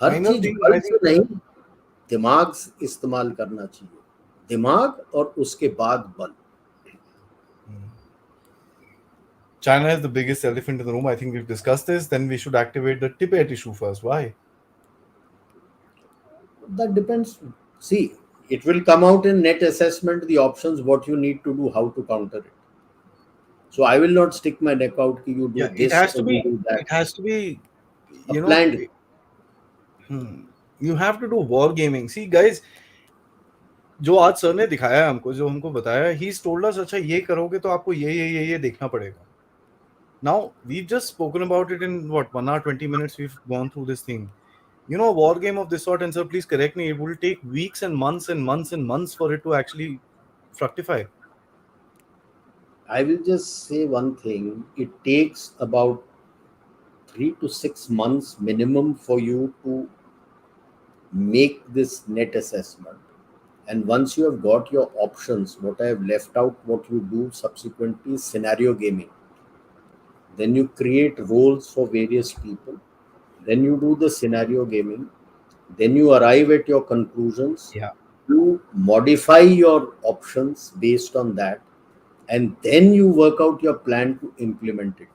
[SPEAKER 2] हर चीज बल से नहीं, दिमाग इस्तेमाल करना चाहिए. दिमाग और उसके बाद बल.
[SPEAKER 1] China is the biggest elephant in the room. I think we've discussed this. Then we should activate the Tibet issue first. Why?
[SPEAKER 2] That depends. See, it will come out in net assessment, the options, what you need to do, how to counter it. So I will not stick my neck out. You do this.
[SPEAKER 1] It has to be.
[SPEAKER 2] Do that.
[SPEAKER 1] It has to be.
[SPEAKER 2] Planned.
[SPEAKER 1] You have to do war gaming. See, guys, जो आज sir ने दिखाया हमको, जो हमको बताया, he's told us, अच्छा ये करोगे तो आपको ये देखना पड़ेगा. Now we've just spoken about it in what 1 hour 20 minutes. We've gone through this thing. A war game of this sort, and sir, please correct me, it will take weeks and months and months and months for it to actually fructify.
[SPEAKER 2] I will just say one thing. It takes about 3 to 6 months minimum for you to make this net assessment. And once you have got your options, what I have left out, what you do subsequently is scenario gaming. Then you create roles for various people. Then you do the scenario gaming. Then you arrive at your conclusions.
[SPEAKER 1] Yeah.
[SPEAKER 2] You modify your options based on that. And then you work out your plan to implement it.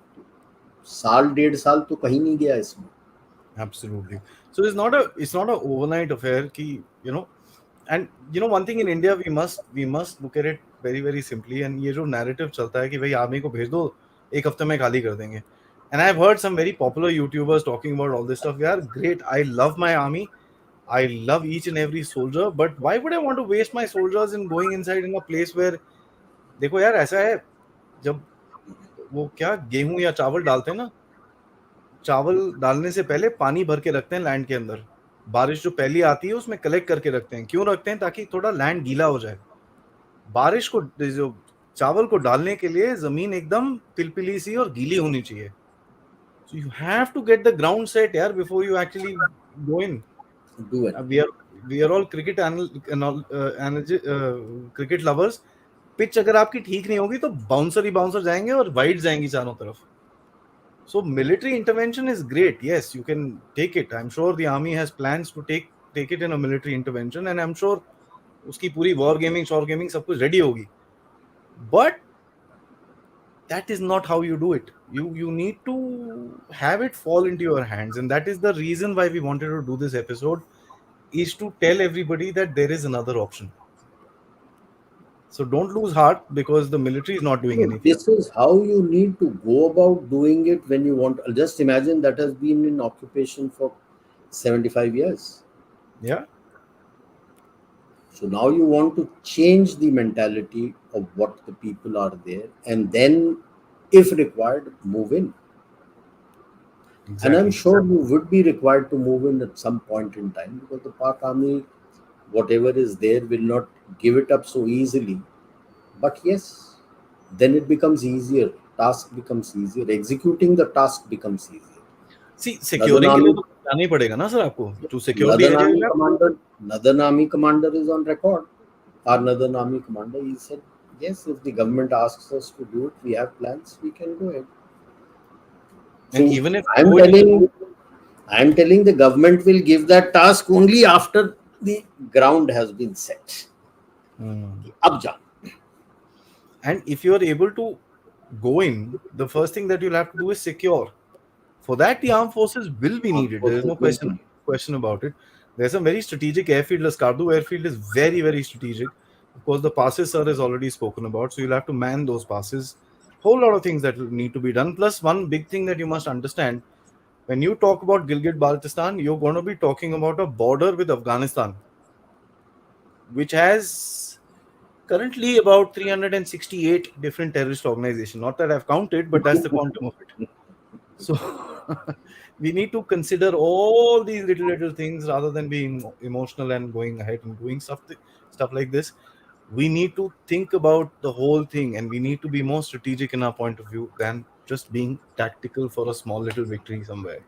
[SPEAKER 2] साल डेढ़ साल तो कहीं नहीं गया इसमें.
[SPEAKER 1] Absolutely. So it's not a overnight affair ki, and one thing in India we must look at it very very simply. And ये जो narrative चलता है कि भाई आर्मी को भेज दो, एक हफ्ते में खाली कर देंगे. And I've heard some very popular YouTubers talking about all this stuff. Yeah, great. I love my army. I love each and every soldier. But why would I want to waste my soldiers in going inside in a place where, देखो यार ऐसा है, जब वो क्या गेहूं या चावल डालते हैं ना, चावल डालने से पहले पानी भर के रखते हैं लैंड के अंदर. बारिश जो पहली आती है उसमें कलेक्ट करके रखते हैं. क्यों रखते हैं? ताकि थोड़ा लैंड गीला हो जाए. बारिश को जो चावल को डालने के लिए जमीन एकदम पिलपिली सी और गीली होनी चाहिए. So you have to get the ground set यार before you actually go in.
[SPEAKER 2] Do it.
[SPEAKER 1] We are we are all cricket lovers. Pitch अगर आपकी ठीक नहीं होगी तो बाउंसर ही बाउंसर जाएंगे और वाइड जाएंगी चारों तरफ. So military intervention is great. Yes, you can take it. I'm sure the army has plans to take it in a military intervention, and I'm sure उसकी पूरी war gaming, shore gaming सब कुछ ready होगी. But that is not how you do it. You need to have it fall into your hands, and that is the reason why we wanted to do this episode, is to tell everybody that there is another option. So don't lose heart because the military is not doing
[SPEAKER 2] So
[SPEAKER 1] anything.
[SPEAKER 2] this is how you need to go about doing it when you want. Just imagine that has been in occupation for 75 years.
[SPEAKER 1] Yeah.
[SPEAKER 2] So now you want to change the mentality of what the people are there, and then, if required, move in.
[SPEAKER 1] Exactly.
[SPEAKER 2] And I'm sure you would be required to move in at some point in time, because the Pak army, whatever is there, will not give it up so easily. But yes, then it becomes easier. Task becomes easier. Executing the task becomes easier.
[SPEAKER 1] See, securing के लिए तो जाना ही पड़ेगा ना sir आपको. To secure the area.
[SPEAKER 2] Northern Army commander is on record. Our Northern Army commander, he said, yes, if the government asks us to do it, we have plans, we can go ahead. So
[SPEAKER 1] And even if
[SPEAKER 2] I'm telling the government will give that task only after the ground has been set. Ab ja.
[SPEAKER 1] And if you are able to go in, the first thing that you'll have to do is secure. For that, the armed forces will be needed. There is no question about it. There's a very strategic airfield. Laskardu airfield is very, very strategic. Of course, the passes, sir, is already spoken about. So you'll have to man those passes. Whole lot of things that will need to be done. Plus, one big thing that you must understand, when you talk about GilGit Baltistan, you're going to be talking about a border with Afghanistan, which has currently about 368 different terrorist organizations. Not that I've counted, but that's the quantum of it. So we need to consider all these little things rather than being emotional and going ahead and doing stuff like this. We need to think about the whole thing, and we need to be more strategic in our point of view than just being tactical for a small little victory somewhere.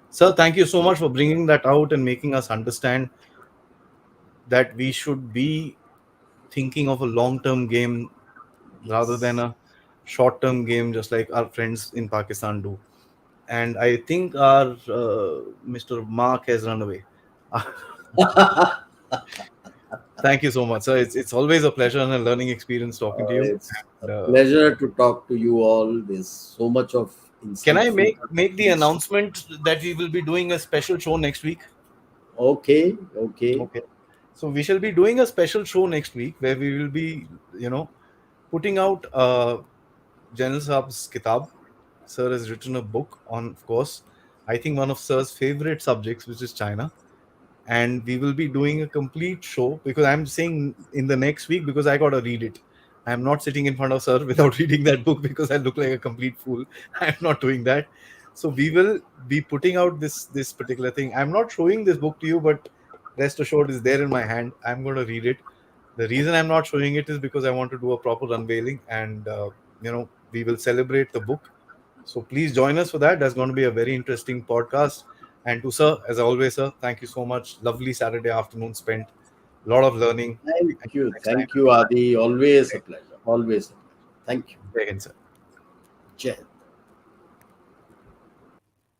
[SPEAKER 1] Sir, thank you so much for bringing that out and making us understand that we should be thinking of a long-term game rather than a short-term game, just like our friends in Pakistan do. And I think our Mr. Mark has run away. Thank you so much, sir. It's always a pleasure and a learning experience talking to you.
[SPEAKER 2] It's a pleasure to talk to you all. There's so much of insight.
[SPEAKER 1] Can I make the announcement that we will be doing a special show next week?
[SPEAKER 2] Okay.
[SPEAKER 1] So we shall be doing a special show next week where we will be, putting out General Saab's kitab. Sir has written a book on, of course, I think one of Sir's favorite subjects, which is China. And we will be doing a complete show, because I'm saying in the next week because I got to read it. I'm not sitting in front of Sir without reading that book because I look like a complete fool. I'm not doing that. So we will be putting out this particular thing. I'm not showing this book to you, but rest assured it's there in my hand. I'm going to read it. The reason I'm not showing it is because I want to do a proper unveiling, and we will celebrate the book. So please join us for that. That's going to be a very interesting podcast. And to Sir, as always, sir, thank you so much. Lovely Saturday afternoon spent. A lot of learning.
[SPEAKER 2] Thank you, Aadi. Always a pleasure. Always a pleasure. Thank you.
[SPEAKER 1] Again, sir.
[SPEAKER 2] Jai.